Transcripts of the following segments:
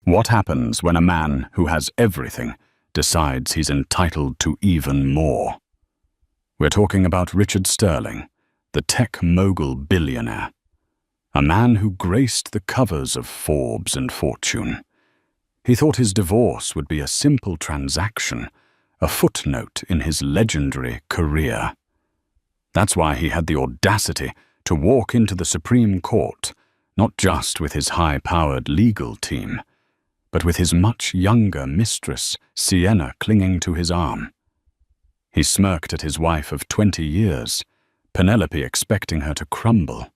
What happens when a man who has everything decides he's entitled to even more? We're talking about Richard Sterling, the tech mogul billionaire, a man who graced the covers of Forbes and Fortune. He thought his divorce would be a simple transaction, a footnote in his legendary career. That's why he had the audacity to walk into the Supreme Court, not just with his high-powered legal team, but with his much younger mistress, Sienna, clinging to his arm. He smirked at his wife of 20 years, Penelope expecting her to crumble.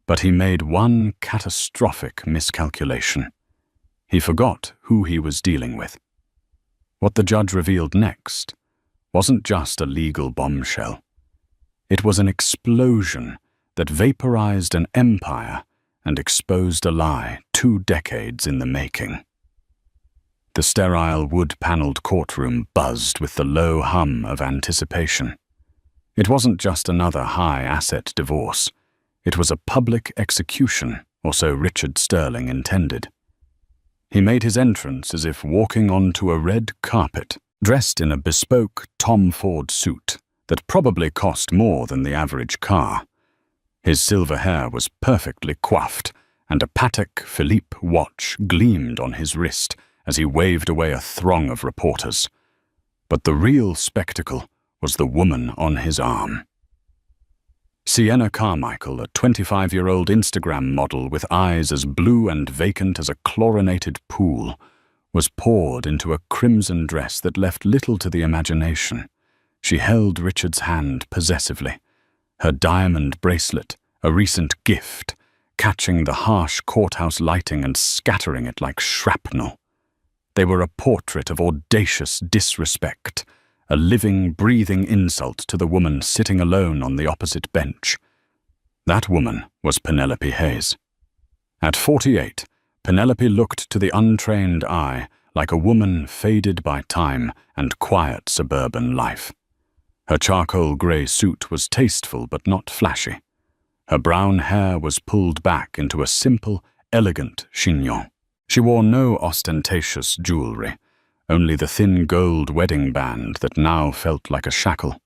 But he made one catastrophic miscalculation. He forgot who he was dealing with. What the judge revealed next wasn't just a legal bombshell. It was an explosion that vaporized an empire and exposed a lie 2 decades in the making. The sterile wood-paneled courtroom buzzed with the low hum of anticipation. It wasn't just another high-asset divorce. It was a public execution, or so Richard Sterling intended. He made his entrance as if walking onto a red carpet, dressed in a bespoke Tom Ford suit that probably cost more than the average car. His silver hair was perfectly coiffed, and a Patek Philippe watch gleamed on his wrist as he waved away a throng of reporters. But the real spectacle was the woman on his arm. Sienna Carmichael, a 25-year-old Instagram model with eyes as blue and vacant as a chlorinated pool, was poured into a crimson dress that left little to the imagination. She held Richard's hand possessively, her diamond bracelet, a recent gift, catching the harsh courthouse lighting and scattering it like shrapnel. They were a portrait of audacious disrespect, a living, breathing insult to the woman sitting alone on the opposite bench. That woman was Penelope Hayes. At 48, Penelope looked to the untrained eye like a woman faded by time and quiet suburban life. Her charcoal grey suit was tasteful but not flashy. Her brown hair was pulled back into a simple, elegant chignon. She wore no ostentatious jewelry, only the thin gold wedding band that now felt like a shackle.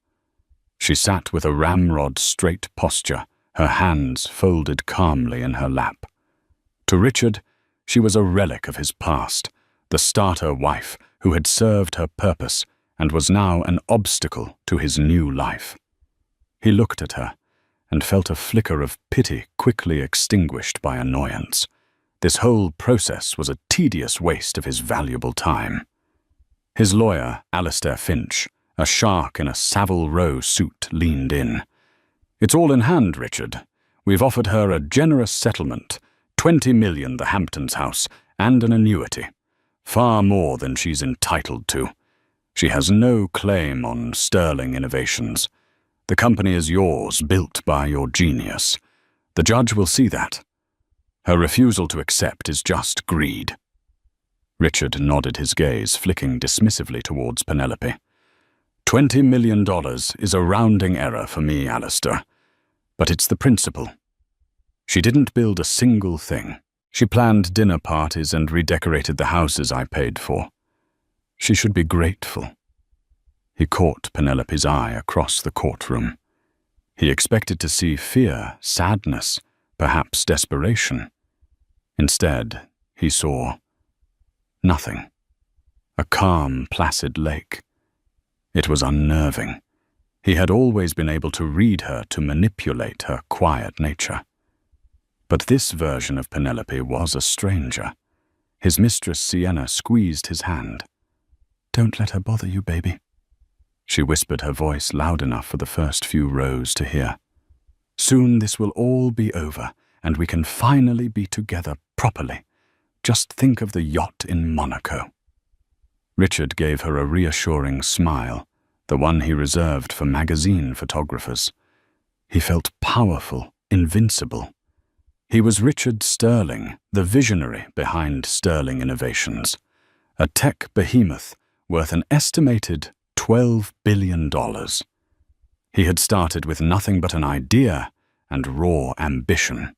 She sat with a ramrod-straight posture, her hands folded calmly in her lap. To Richard, she was a relic of his past, the starter wife who had served her purpose and was now an obstacle to his new life. He looked at her and felt a flicker of pity quickly extinguished by annoyance. This whole process was a tedious waste of his valuable time. His lawyer, Alistair Finch, a shark in a Savile Row suit, leaned in. "It's all in hand, Richard. We've offered her a generous settlement, 20 million the Hamptons house, and an annuity. Far more than she's entitled to. She has no claim on Sterling Innovations. The company is yours, built by your genius. The judge will see that. Her refusal to accept is just greed." Richard nodded his gaze, flicking dismissively towards Penelope. $20 million is a rounding error for me, Alistair, but it's the principle. She didn't build a single thing. She planned dinner parties and redecorated the houses I paid for. She should be grateful. He caught Penelope's eye across the courtroom. He expected to see fear, sadness, perhaps desperation. Instead, he saw nothing. A calm, placid lake. It was unnerving. He had always been able to read her, to manipulate her quiet nature. But this version of Penelope was a stranger. His mistress Sienna squeezed his hand. "Don't let her bother you, baby." She whispered, her voice loud enough for the first few rows to hear. "Soon this will all be over, and we can finally be together properly. Just think of the yacht in Monaco." Richard gave her a reassuring smile, the one he reserved for magazine photographers. He felt powerful, invincible. He was Richard Sterling, the visionary behind Sterling Innovations, a tech behemoth worth an estimated $12 billion. He had started with nothing but an idea and raw ambition.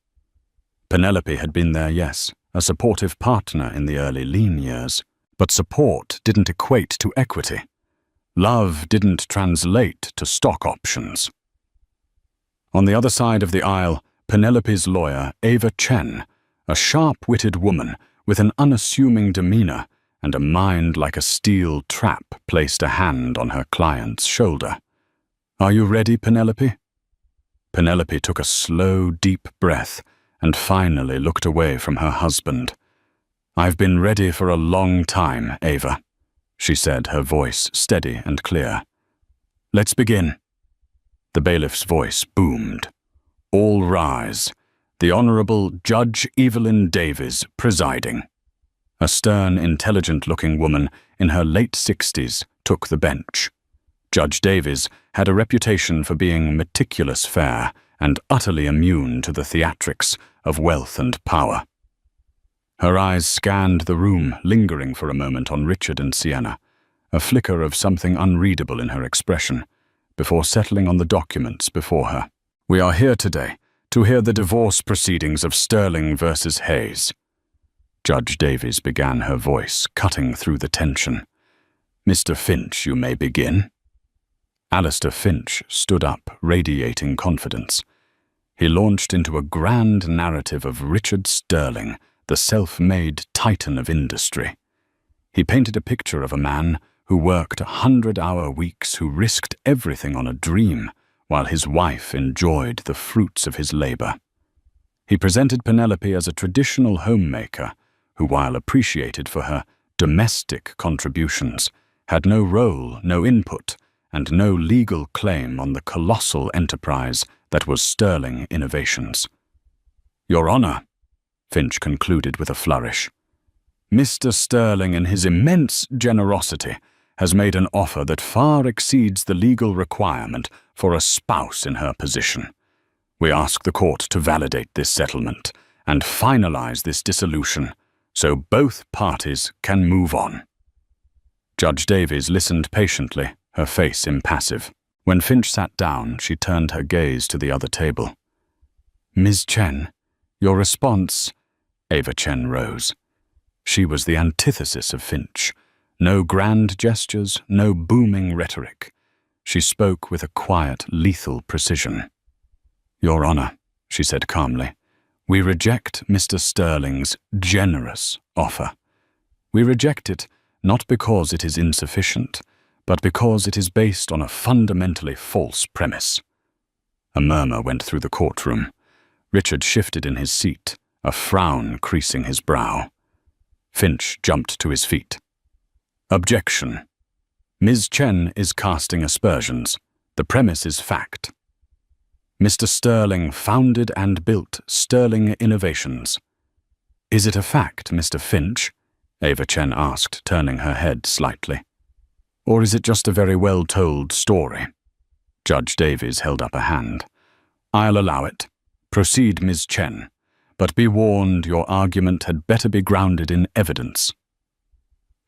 Penelope had been there, yes, a supportive partner in the early lean years. But support didn't equate to equity. Love didn't translate to stock options. On the other side of the aisle, Penelope's lawyer, Ava Chen, a sharp-witted woman with an unassuming demeanor and a mind like a steel trap, placed a hand on her client's shoulder. "Are you ready, Penelope?" Penelope took a slow, deep breath and finally looked away from her husband. "I've been ready for a long time, Ava," she said, her voice steady and clear. "Let's begin." The bailiff's voice boomed. "All rise. The Honorable Judge Evelyn Davies presiding." A stern, intelligent-looking woman in her late 60s took the bench. Judge Davies had a reputation for being meticulous fair and utterly immune to the theatrics of wealth and power. Her eyes scanned the room, lingering for a moment on Richard and Sienna, a flicker of something unreadable in her expression, before settling on the documents before her. "We are here today to hear the divorce proceedings of Sterling versus Hayes." Judge Davies began, her voice cutting through the tension. "Mr. Finch, you may begin." Alistair Finch stood up, radiating confidence. He launched into a grand narrative of Richard Sterling, the self-made titan of industry. He painted a picture of a man who worked 100-hour weeks, who risked everything on a dream, while his wife enjoyed the fruits of his labor. He presented Penelope as a traditional homemaker who, while appreciated for her domestic contributions, had no role, no input, and no legal claim on the colossal enterprise that was Sterling Innovations. "Your Honor," Finch concluded with a flourish, "Mr. Sterling, in his immense generosity, has made an offer that far exceeds the legal requirement for a spouse in her position. We ask the court to validate this settlement and finalize this dissolution so both parties can move on." Judge Davies listened patiently, her face impassive. When Finch sat down, she turned her gaze to the other table. "Ms. Chen, your response—" Ava Chen rose. She was the antithesis of Finch. No grand gestures, no booming rhetoric. She spoke with a quiet, lethal precision. "Your Honor," she said calmly, "we reject Mr. Sterling's generous offer. We reject it not because it is insufficient, but because it is based on a fundamentally false premise." A murmur went through the courtroom. Richard shifted in his seat, a frown creasing his brow. Finch jumped to his feet. "Objection. Ms. Chen is casting aspersions. The premise is fact. Mr. Sterling founded and built Sterling Innovations." "Is it a fact, Mr. Finch?" Ava Chen asked, turning her head slightly. "Or is it just a very well-told story?" Judge Davies held up a hand. "I'll allow it. Proceed, Ms. Chen. But be warned, your argument had better be grounded in evidence."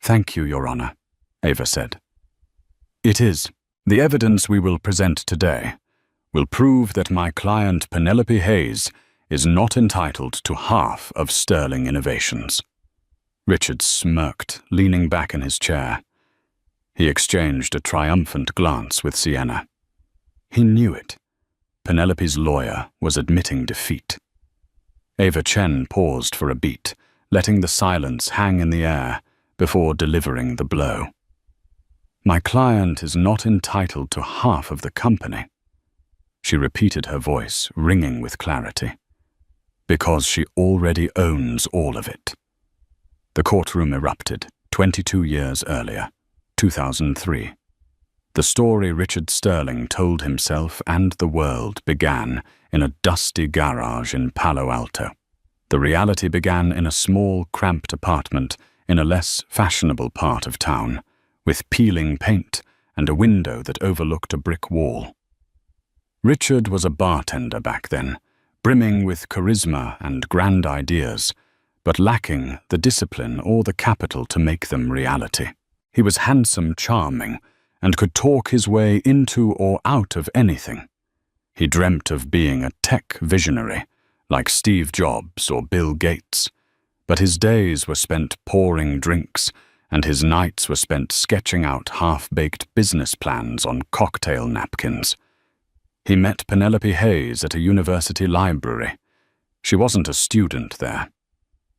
"Thank you, Your Honor," Ava said. "It is. The evidence we will present today will prove that my client Penelope Hayes is not entitled to half of Sterling Innovations." Richard smirked, leaning back in his chair. He exchanged a triumphant glance with Sienna. He knew it. Penelope's lawyer was admitting defeat. Ava Chen paused for a beat, letting the silence hang in the air before delivering the blow. "My client is not entitled to half of the company." She repeated, her voice ringing with clarity. "Because she already owns all of it." The courtroom erupted 22 years earlier, 2003. The story Richard Sterling told himself and the world began in a dusty garage in Palo Alto. The reality began in a small, cramped apartment in a less fashionable part of town, with peeling paint and a window that overlooked a brick wall. Richard was a bartender back then, brimming with charisma and grand ideas, but lacking the discipline or the capital to make them reality. He was handsome, charming, and could talk his way into or out of anything. He dreamt of being a tech visionary, like Steve Jobs or Bill Gates, But his days were spent pouring drinks, and his nights were spent sketching out half-baked business plans on cocktail napkins. He met Penelope Hayes at a university library. She wasn't a student there.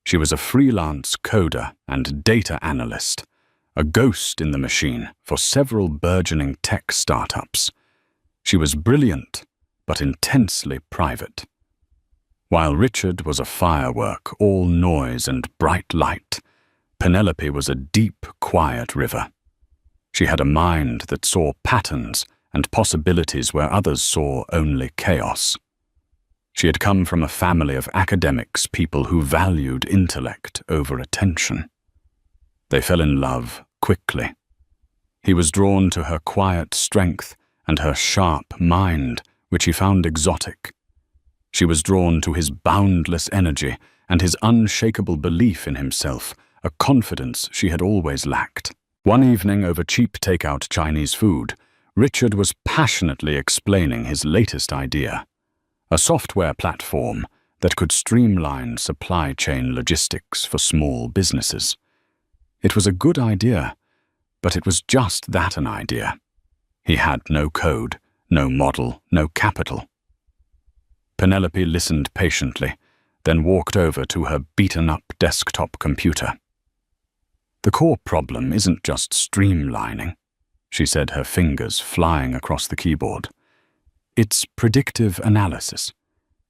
She was a freelance coder and data analyst, a ghost in the machine for several burgeoning tech startups. She was brilliant, but intensely private. While Richard was a firework, all noise and bright light, Penelope was a deep, quiet river. She had a mind that saw patterns and possibilities where others saw only chaos. She had come from a family of academics, people who valued intellect over attention. They fell in love quickly. He was drawn to her quiet strength and her sharp mind, which he found exotic. She was drawn to his boundless energy and his unshakable belief in himself, a confidence she had always lacked. One evening over cheap takeout Chinese food, Richard was passionately explaining his latest idea, a software platform that could streamline supply chain logistics for small businesses. It was a good idea, but it was just that, an idea. He had no code, no model, no capital. Penelope listened patiently, then walked over to her beaten-up desktop computer. "The core problem isn't just streamlining," she said, her fingers flying across the keyboard. "It's predictive analysis.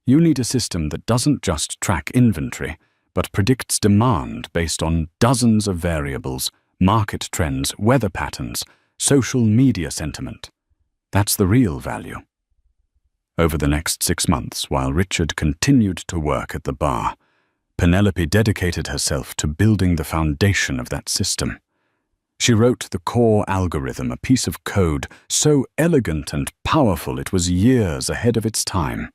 You need a system that doesn't just track inventory, but predicts demand based on dozens of variables, market trends, weather patterns, social media sentiment. That's the real value." Over the next 6 months, while Richard continued to work at the bar, Penelope dedicated herself to building the foundation of that system. She wrote the core algorithm, a piece of code so elegant and powerful it was years ahead of its time.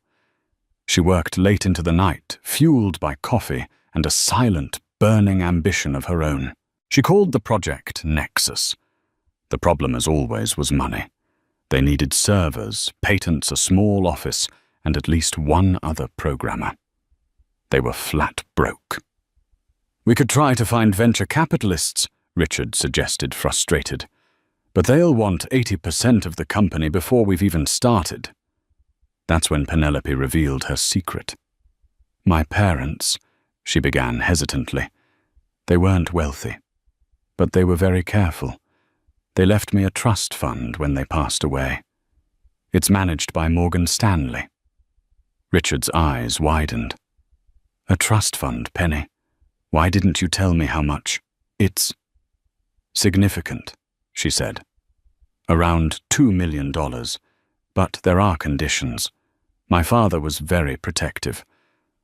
She worked late into the night, fueled by coffee and a silent, burning ambition of her own. She called the project Nexus. The problem, as always, was money. They needed servers, patents, a small office, and at least one other programmer. They were flat broke. "We could try to find venture capitalists," Richard suggested, frustrated. "But they'll want 80% of the company before we've even started." That's when Penelope revealed her secret. "My parents," she began hesitantly. "They weren't wealthy, but they were very careful. They left me a trust fund when they passed away. It's managed by Morgan Stanley." Richard's eyes widened. "A trust fund, Penny? Why didn't you tell me how much?" "It's significant," she said. "Around $2 million. But there are conditions. My father was very protective.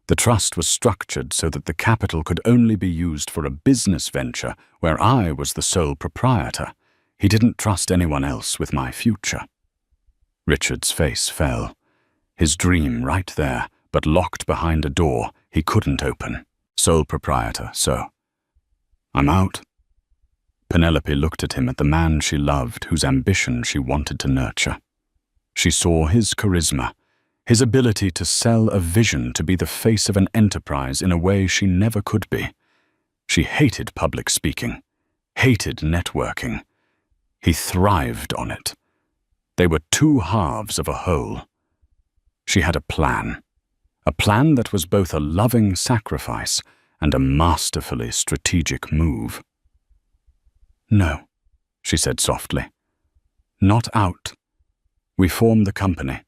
The trust was structured so that the capital could only be used for a business venture where I was the sole proprietor. He didn't trust anyone else with my future." Richard's face fell. His dream right there, but locked behind a door he couldn't open. Sole proprietor, so. "I'm out." Penelope looked at him, at the man she loved, whose ambition she wanted to nurture. She saw his charisma, his ability to sell a vision, to be the face of an enterprise in a way she never could be. She hated public speaking, hated networking. He thrived on it. They were two halves of a whole. She had a plan that was both a loving sacrifice and a masterfully strategic move. "No," she said softly. "Not out. We form the company,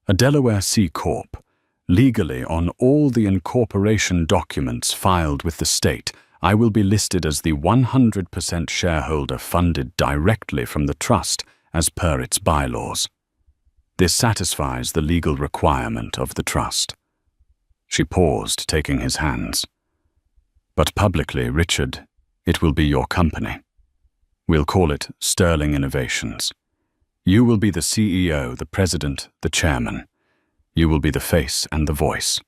a Delaware C Corp, legally on all the incorporation documents filed with the state. I will be listed as the 100% shareholder funded directly from the trust as per its bylaws. This satisfies the legal requirement of the trust." She paused, taking his hands. "But publicly, Richard, it will be your company. We'll call it Sterling Innovations. You will be the CEO, the president, the chairman. You will be the face and the voice.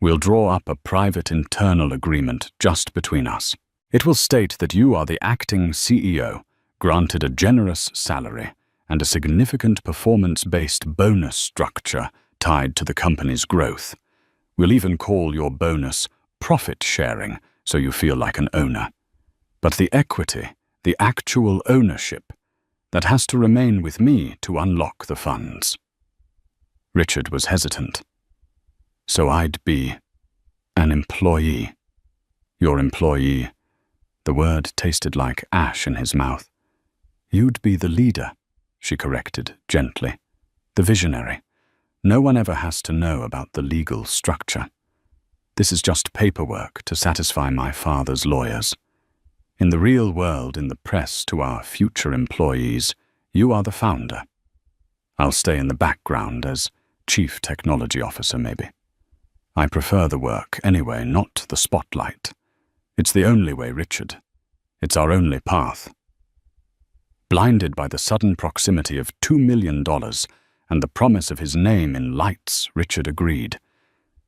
We'll draw up a private internal agreement just between us. It will state that you are the acting CEO, granted a generous salary and a significant performance-based bonus structure tied to the company's growth. We'll even call your bonus profit sharing, so you feel like an owner. But the equity, the actual ownership, that has to remain with me to unlock the funds. Richard was hesitant. So I'd be an employee. Your employee. The word tasted like ash in his mouth. You'd be the leader, she corrected gently. The visionary. No one ever has to know about the legal structure. This is just paperwork to satisfy my father's lawyers. In the real world, in the press to our future employees, you are the founder. I'll stay in the background as Chief Technology Officer, maybe. I prefer the work anyway, not the spotlight. It's the only way, Richard. It's our only path. Blinded by the sudden proximity of $2 million and the promise of his name in lights, Richard agreed.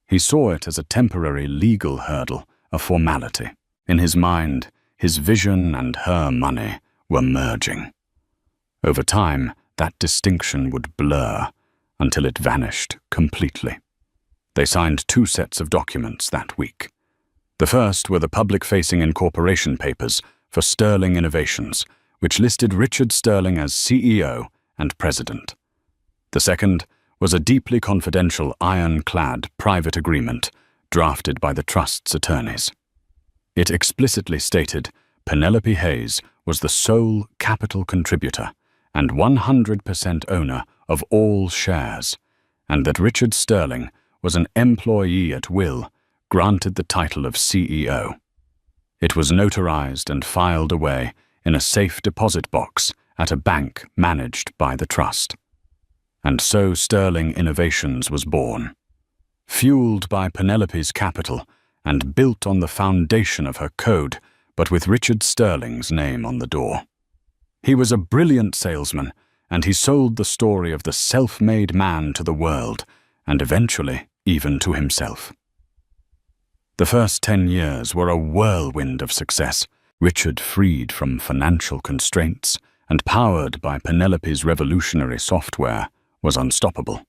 He saw it as a temporary legal hurdle, a formality. In his mind, his vision and her money were merging. Over time, that distinction would blur until it vanished completely. They signed 2 sets of documents that week. The first were the public-facing incorporation papers for Sterling Innovations, which listed Richard Sterling as CEO and president. The second was a deeply confidential ironclad private agreement drafted by the trust's attorneys. It explicitly stated Penelope Hayes was the sole capital contributor and 100% owner of all shares, and that Richard Sterling was an employee at will, granted the title of CEO. It was notarized and filed away in a safe deposit box at a bank managed by the trust. And so Sterling Innovations was born. Fueled by Penelope's capital and built on the foundation of her code, but with Richard Sterling's name on the door. He was a brilliant salesman, and he sold the story of the self-made man to the world, and eventually even to himself. The first 10 years were a whirlwind of success. Richard, freed from financial constraints and powered by Penelope's revolutionary software, was unstoppable.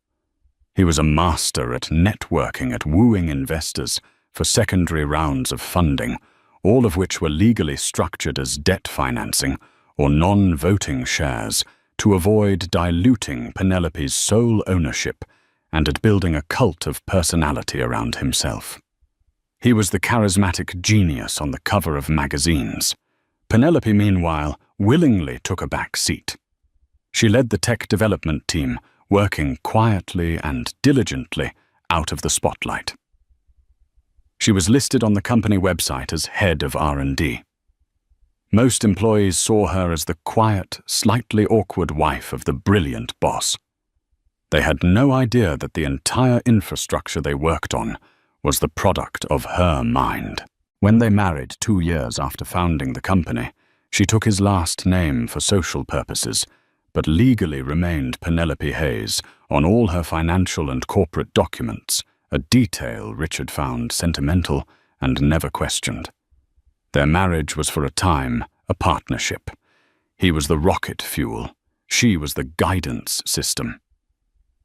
He was a master at networking, at wooing investors for secondary rounds of funding, all of which were legally structured as debt financing or non-voting shares to avoid diluting Penelope's sole ownership, and at building a cult of personality around himself. He was the charismatic genius on the cover of magazines. Penelope, meanwhile, willingly took a back seat. She led the tech development team, working quietly and diligently out of the spotlight. She was listed on the company website as head of R&D. Most employees saw her as the quiet, slightly awkward wife of the brilliant boss. They had no idea that the entire infrastructure they worked on was the product of her mind. When they married 2 years after founding the company, she took his last name for social purposes, but legally remained Penelope Hayes on all her financial and corporate documents, a detail Richard found sentimental and never questioned. Their marriage was for a time a partnership. He was the rocket fuel, she was the guidance system.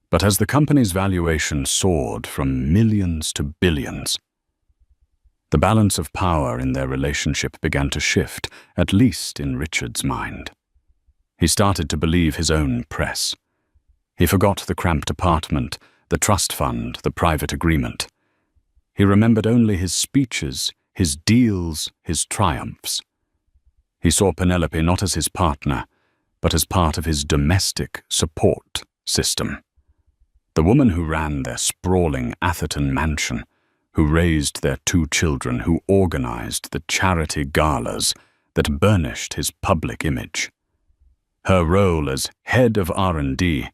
But as the company's valuation soared from millions to billions, the balance of power in their relationship began to shift, at least in Richard's mind. He started to believe his own press. He forgot the cramped apartment, the trust fund, the private agreement. He remembered only his speeches, his deals, his triumphs. He saw Penelope not as his partner, but as part of his domestic support system. The woman who ran their sprawling Atherton mansion, who raised their 2 children, who organized the charity galas that burnished his public image. Her role as head of R&D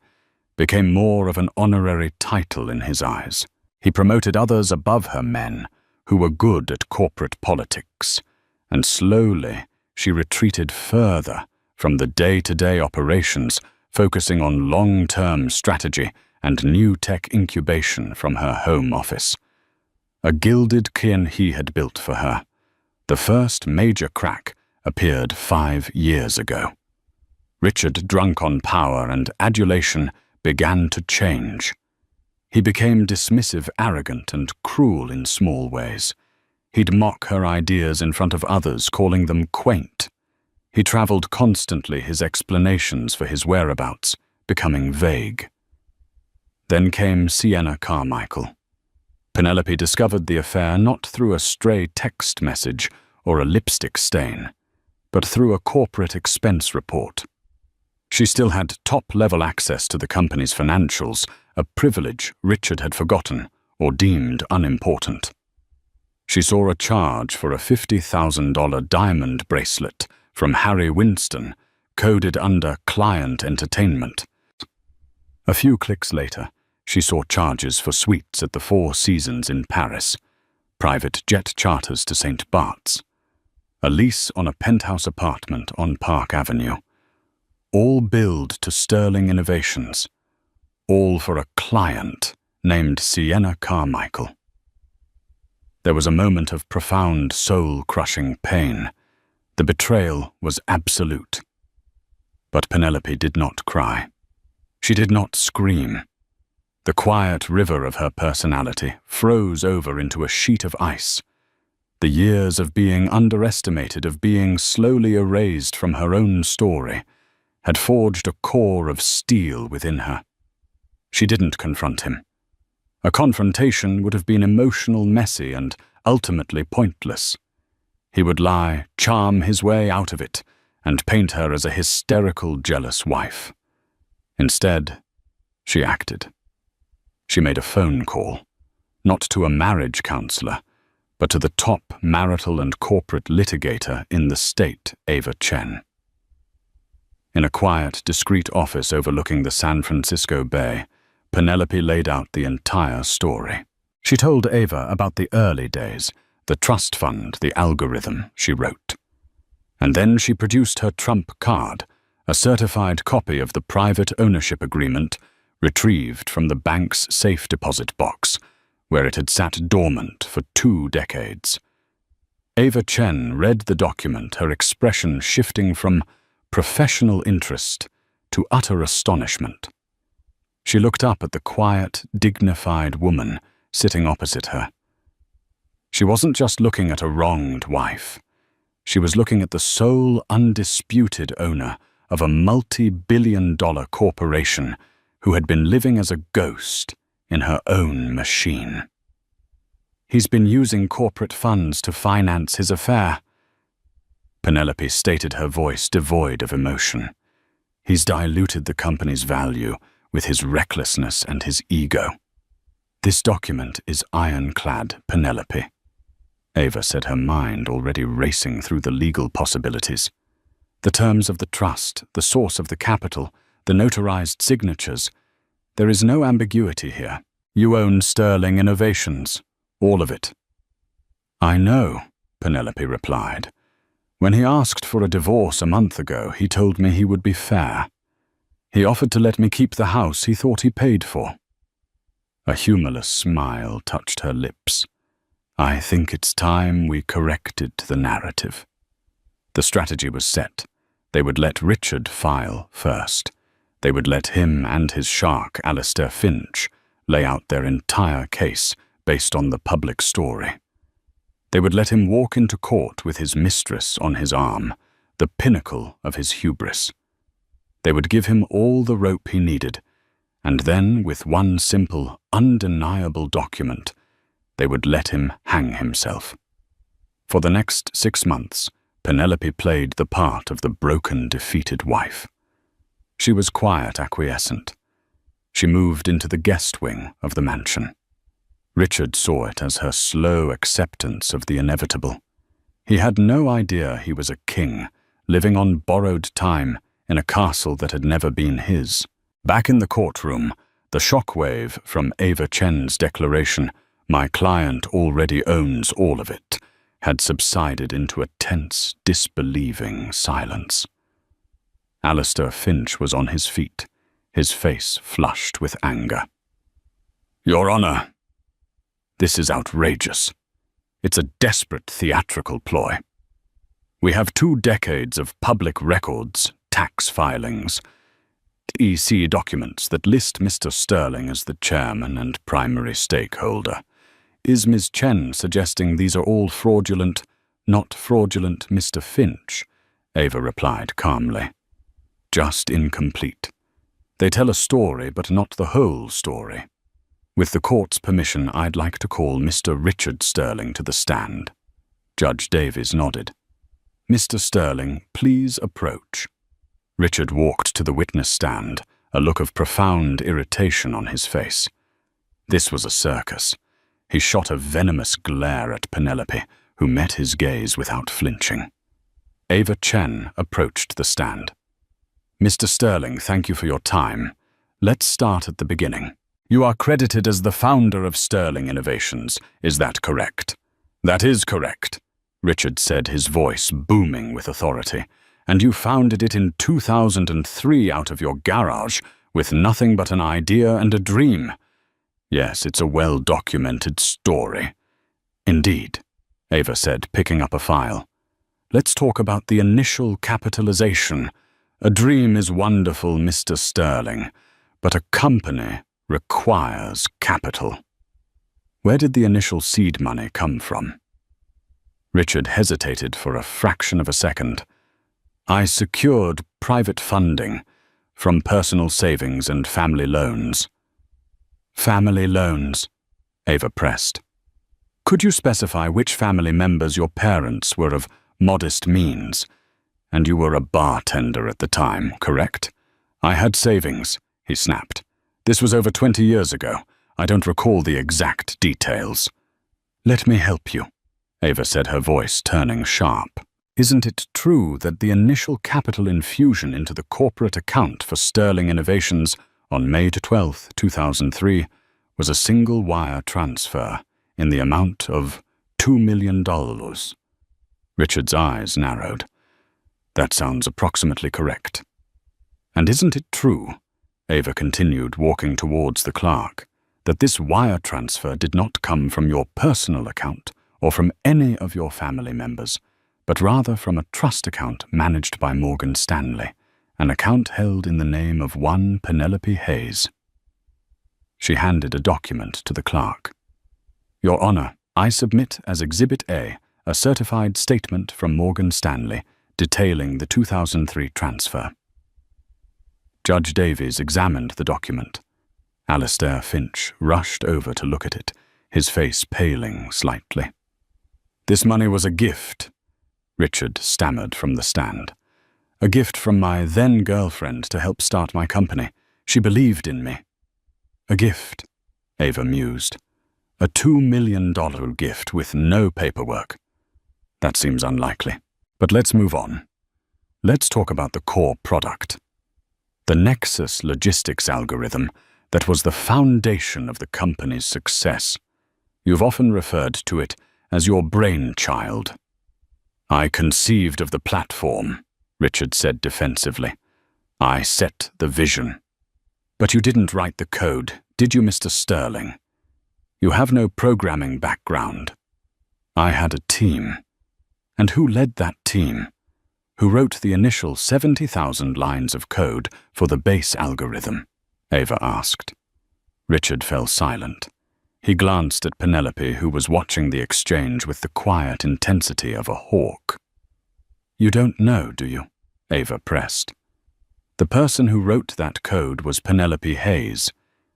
became more of an honorary title in his eyes. He promoted others above her men who were good at corporate politics, and slowly she retreated further from the day-to-day operations, focusing on long-term strategy and new tech incubation from her home office. A gilded kin he had built for her. The first major crack appeared 5 years ago. Richard, drunk on power and adulation, began to change. He became dismissive, arrogant, and cruel in small ways. He'd mock her ideas in front of others, calling them quaint. He traveled constantly, his explanations for his whereabouts becoming vague. Then came Sienna Carmichael. Penelope discovered the affair not through a stray text message or a lipstick stain, but through a corporate expense report. She still had top-level access to the company's financials, a privilege Richard had forgotten or deemed unimportant. She saw a charge for a $50,000 diamond bracelet from Harry Winston, coded under client entertainment. A few clicks later, she saw charges for suites at the Four Seasons in Paris, private jet charters to St. Bart's, a lease on a penthouse apartment on Park Avenue, all billed to Sterling Innovations, all for a client named Sienna Carmichael. There was a moment of profound, soul-crushing pain. The betrayal was absolute. But Penelope did not cry. She did not scream. The quiet river of her personality froze over into a sheet of ice. The years of being underestimated, of being slowly erased from her own story, had forged a core of steel within her. She didn't confront him. A confrontation would have been emotional, messy, and ultimately pointless. He would lie, charm his way out of it, and paint her as a hysterical, jealous wife. Instead, she acted. She made a phone call, not to a marriage counselor, but to the top marital and corporate litigator in the state, Ava Chen. In a quiet, discreet office overlooking the San Francisco Bay, Penelope laid out the entire story. She told Ava about the early days, the trust fund, the algorithm, she wrote. And then she produced her trump card, a certified copy of the private ownership agreement retrieved from the bank's safe deposit box, where it had sat dormant for 2 decades. Ava Chen read the document, her expression shifting from professional interest to utter astonishment. She looked up at the quiet, dignified woman sitting opposite her. She wasn't just looking at a wronged wife. She was looking at the sole, undisputed owner of a multi-billion-dollar corporation who had been living as a ghost in her own machine. He's been using corporate funds to finance his affair. Penelope stated, her voice devoid of emotion. He's diluted the company's value with his recklessness and his ego. This document is ironclad, Penelope. Ava said, her mind already racing through the legal possibilities. The terms of the trust, the source of the capital, the notarized signatures. There is no ambiguity here. You own Sterling Innovations, all of it. I know, Penelope replied. When he asked for a divorce a month ago, he told me he would be fair. He offered to let me keep the house he thought he paid for. A humorless smile touched her lips. I think it's time we corrected the narrative. The strategy was set. They would let Richard file first. They would let him and his shark, Alistair Finch, lay out their entire case based on the public story. They would let him walk into court with his mistress on his arm, the pinnacle of his hubris. They would give him all the rope he needed, and then, with one simple, undeniable document, they would let him hang himself. For the next 6 months, Penelope played the part of the broken, defeated wife. She was quiet, acquiescent. She moved into the guest wing of the mansion. Richard saw it as her slow acceptance of the inevitable. He had no idea he was a king, living on borrowed time in a castle that had never been his. Back in the courtroom, the shockwave from Ava Chen's declaration, "My client already owns all of it," had subsided into a tense, disbelieving silence. Alistair Finch was on his feet, his face flushed with anger. Your Honor, this is outrageous. It's a desperate theatrical ploy. We have 2 decades of public records, tax filings, EC documents that list Mr. Sterling as the chairman and primary stakeholder. Is Ms. Chen suggesting these are all fraudulent, not fraudulent, Mr. Finch? Ava replied calmly. Just incomplete. They tell a story, but not the whole story. With the court's permission, I'd like to call Mr. Richard Sterling to the stand. Judge Davies nodded. Mr. Sterling, please approach. Richard walked to the witness stand, a look of profound irritation on his face. This was a circus. He shot a venomous glare at Penelope, who met his gaze without flinching. Ava Chen approached the stand. Mr. Sterling, thank you for your time. Let's start at the beginning. You are credited as the founder of Sterling Innovations. Is that correct? That is correct, Richard said, his voice booming with authority. And you founded it in 2003 out of your garage with nothing but an idea and a dream. Yes, it's a well-documented story. Indeed, Ava said, picking up a file. Let's talk about the initial capitalization. A dream is wonderful, Mr. Sterling, but a company requires capital. Where did the initial seed money come from? Richard hesitated for a fraction of a second. I secured private funding from personal savings and family loans. Family loans, Ava pressed. Could you specify which family members your parents were of modest means? And you were a bartender at the time, correct? I had savings, he snapped. This was over 20 years ago. I don't recall the exact details. Let me help you, Ava said, her voice turning sharp. Isn't it true that the initial capital infusion into the corporate account for Sterling Innovations on May 12, 2003, was a single wire transfer in the amount of $2 million? Richard's eyes narrowed. That sounds approximately correct. And isn't it true, Ava continued, walking towards the clerk, that this wire transfer did not come from your personal account or from any of your family members, but rather from a trust account managed by Morgan Stanley, an account held in the name of one Penelope Hayes? She handed a document to the clerk. Your Honor, I submit as Exhibit A a certified statement from Morgan Stanley detailing the 2003 transfer. Judge Davies examined the document. Alistair Finch rushed over to look at it, his face paling slightly. This money was a gift, Richard stammered from the stand. A gift from my then-girlfriend to help start my company. She believed in me. A gift, Ava mused. A $2 million gift with no paperwork. That seems unlikely. But let's move on. Let's talk about the core product. The Nexus logistics algorithm that was the foundation of the company's success. You've often referred to it as your brainchild. I conceived of the platform, Richard said defensively. I set the vision. But you didn't write the code, did you, Mr. Sterling? You have no programming background. I had a team. And who led that team? Who wrote the initial 70,000 lines of code for the base algorithm? Ava asked. Richard fell silent. He glanced at Penelope, who was watching the exchange with the quiet intensity of a hawk. You don't know, do you? Ava pressed. The person who wrote that code was Penelope Hayes.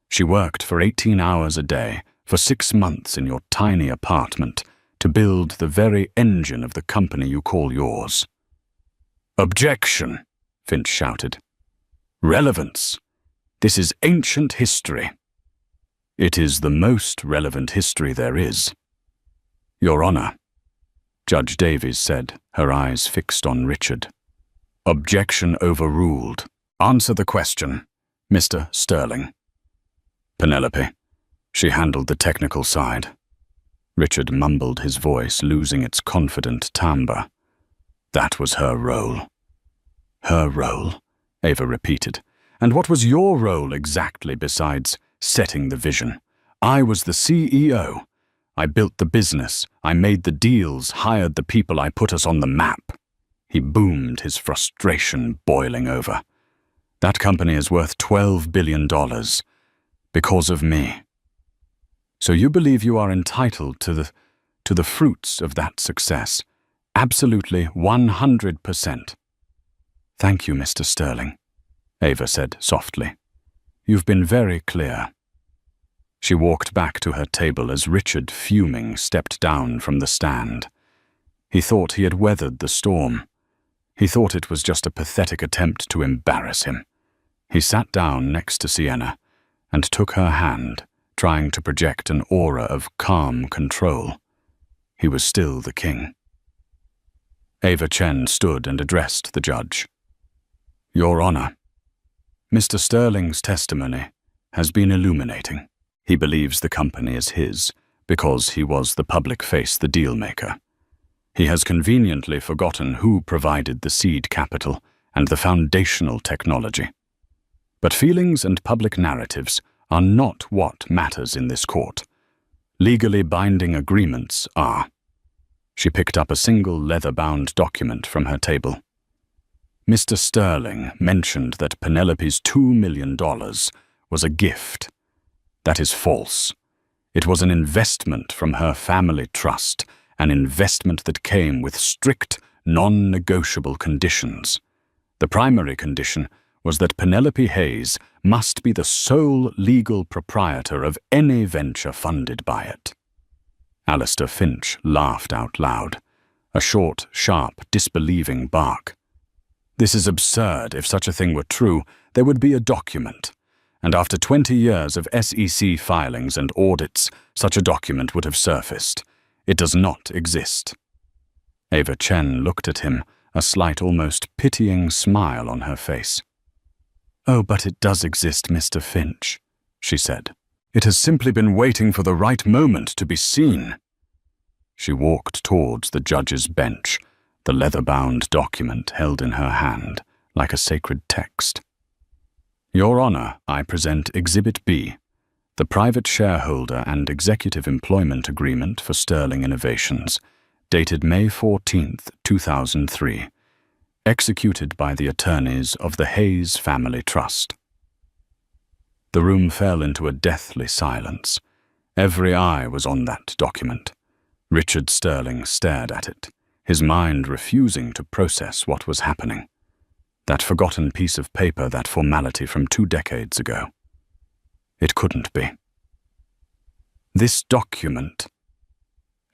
She worked for 18 hours a day for 6 months in your tiny apartment to build the very engine of the company you call yours. Objection, Finch shouted. Relevance. This is ancient history. It is the most relevant history there is. Your Honor, Judge Davies said, her eyes fixed on Richard. Objection overruled. Answer the question, Mr. Sterling. Penelope. She handled the technical side. Richard mumbled, his voice losing its confident timbre. That was her role. Her role, Ava repeated. And what was your role exactly besides setting the vision? I was the CEO. I built the business. I made the deals, hired the people. I put us on the map. He boomed, his frustration boiling over. That company is worth $12 billion because of me. So you believe you are entitled to the fruits of that success? Absolutely 100%. Thank you, Mr. Sterling, Ava said softly. You've been very clear. She walked back to her table as Richard, fuming, stepped down from the stand. He thought he had weathered the storm. He thought it was just a pathetic attempt to embarrass him. He sat down next to Sienna and took her hand, trying to project an aura of calm control. He was still the king. Ava Chen stood and addressed the judge. Your Honor, Mr. Sterling's testimony has been illuminating. He believes the company is his because he was the public face, the deal-maker. He has conveniently forgotten who provided the seed capital and the foundational technology. But feelings and public narratives are not what matters in this court. Legally binding agreements are. She picked up a single leather-bound document from her table. Mr. Sterling mentioned that Penelope's $2 million was a gift. That is false. It was an investment from her family trust, an investment that came with strict, non-negotiable conditions. The primary condition was that Penelope Hayes must be the sole legal proprietor of any venture funded by it. Alistair Finch laughed out loud, a short, sharp, disbelieving bark. This is absurd. If such a thing were true, there would be a document. And after 20 years of SEC filings and audits, such a document would have surfaced. It does not exist. Ava Chen looked at him, a slight, almost pitying smile on her face. Oh, but it does exist, Mr. Finch, she said. It has simply been waiting for the right moment to be seen. She walked towards the judge's bench, the leather-bound document held in her hand, like a sacred text. Your Honor, I present Exhibit B, the private shareholder and executive employment agreement for Sterling Innovations, dated May 14, 2003, executed by the attorneys of the Hayes Family Trust. The room fell into a deathly silence. Every eye was on that document. Richard Sterling stared at it, his mind refusing to process what was happening. That forgotten piece of paper, that formality from 2 decades ago. It couldn't be. This document,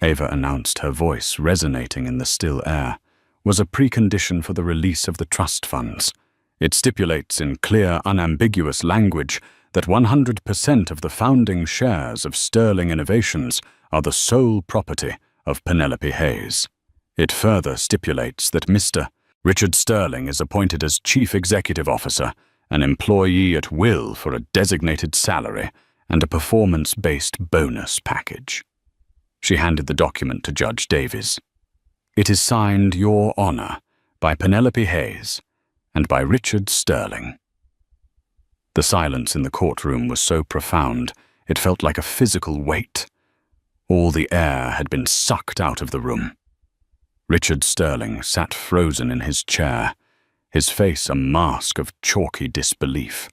Ava announced, her voice resonating in the still air, was a precondition for the release of the trust funds. It stipulates in clear, unambiguous language that 100% of the founding shares of Sterling Innovations are the sole property of Penelope Hayes. It further stipulates that Mr. Richard Sterling is appointed as Chief Executive Officer, an employee at will for a designated salary and a performance-based bonus package. She handed the document to Judge Davies. It is signed, Your Honor, by Penelope Hayes and by Richard Sterling. The silence in the courtroom was so profound, it felt like a physical weight. All the air had been sucked out of the room. Richard Sterling sat frozen in his chair, his face a mask of chalky disbelief.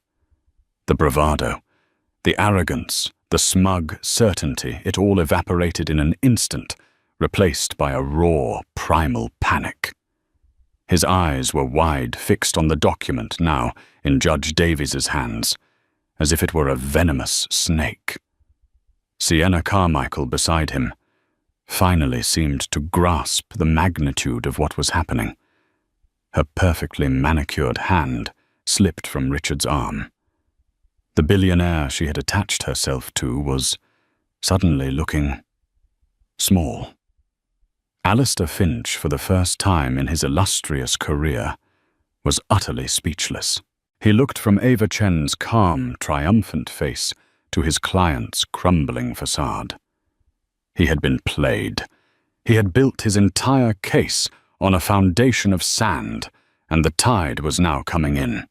The bravado, the arrogance, the smug certainty, it all evaporated in an instant, replaced by a raw, primal panic. His eyes were wide, fixed on the document now in Judge Davies's hands, as if it were a venomous snake. Sienna Carmichael beside him finally seemed to grasp the magnitude of what was happening. Her perfectly manicured hand slipped from Richard's arm. The billionaire she had attached herself to was suddenly looking small. Alistair Finch, for the first time in his illustrious career, was utterly speechless. He looked from Ava Chen's calm, triumphant face to his client's crumbling facade. He had been played. He had built his entire case on a foundation of sand, and the tide was now coming in.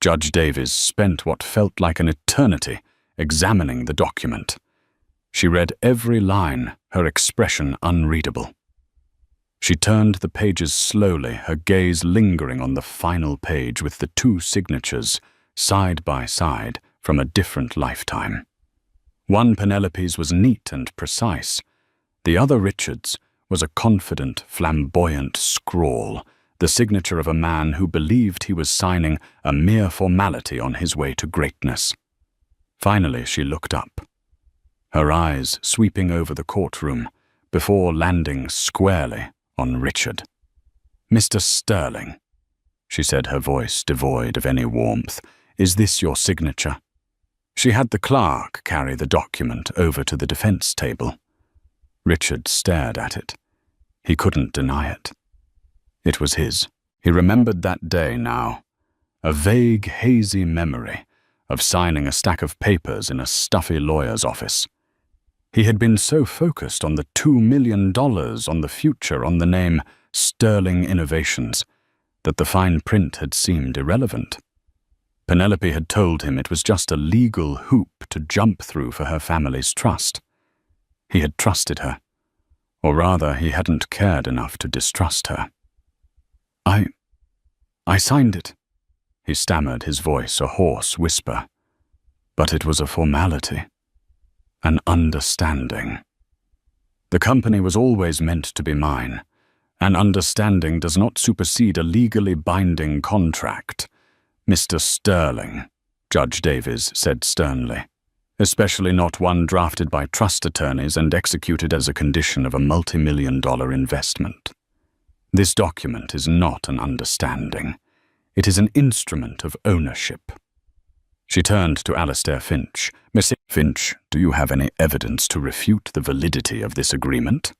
Judge Davies spent what felt like an eternity examining the document. She read every line, her expression unreadable. She turned the pages slowly, her gaze lingering on the final page with the 2 signatures, side by side, from a different lifetime. One Penelope's was neat and precise. The other, Richard's, was a confident, flamboyant scrawl, the signature of a man who believed he was signing a mere formality on his way to greatness. Finally, she looked up, her eyes sweeping over the courtroom before landing squarely on Richard. "Mr. Sterling," she said, her voice devoid of any warmth, "is this your signature?" She had the clerk carry the document over to the defense table. Richard stared at it. He couldn't deny it. It was his. He remembered that day now, a vague, hazy memory of signing a stack of papers in a stuffy lawyer's office. He had been so focused on the $2 million on the future on the name Sterling Innovations that the fine print had seemed irrelevant. Penelope had told him it was just a legal hoop to jump through for her family's trust. He had trusted her, or rather, he hadn't cared enough to distrust her. I signed it," he stammered, his voice a hoarse whisper. But it was a formality, an understanding. The company was always meant to be mine. An understanding does not supersede a legally binding contract. "Mr. Sterling," Judge Davies said sternly, "especially not one drafted by trust attorneys and executed as a condition of a multi-million-dollar investment. This document is not an understanding. It is an instrument of ownership." She turned to Alastair Finch. "Miss Finch, do you have any evidence to refute the validity of this agreement?"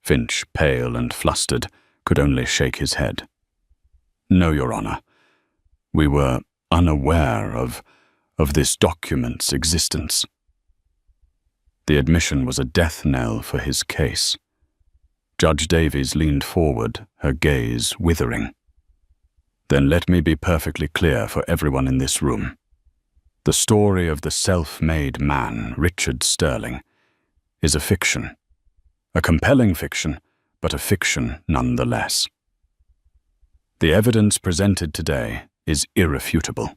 Finch, pale and flustered, could only shake his head. "No, Your Honor. We were unaware of this document's existence." The admission was a death knell for his case. Judge Davies leaned forward, her gaze withering. "Then let me be perfectly clear for everyone in this room. The story of the self-made man, Richard Sterling, is a fiction. A compelling fiction, but a fiction nonetheless. The evidence presented today is irrefutable.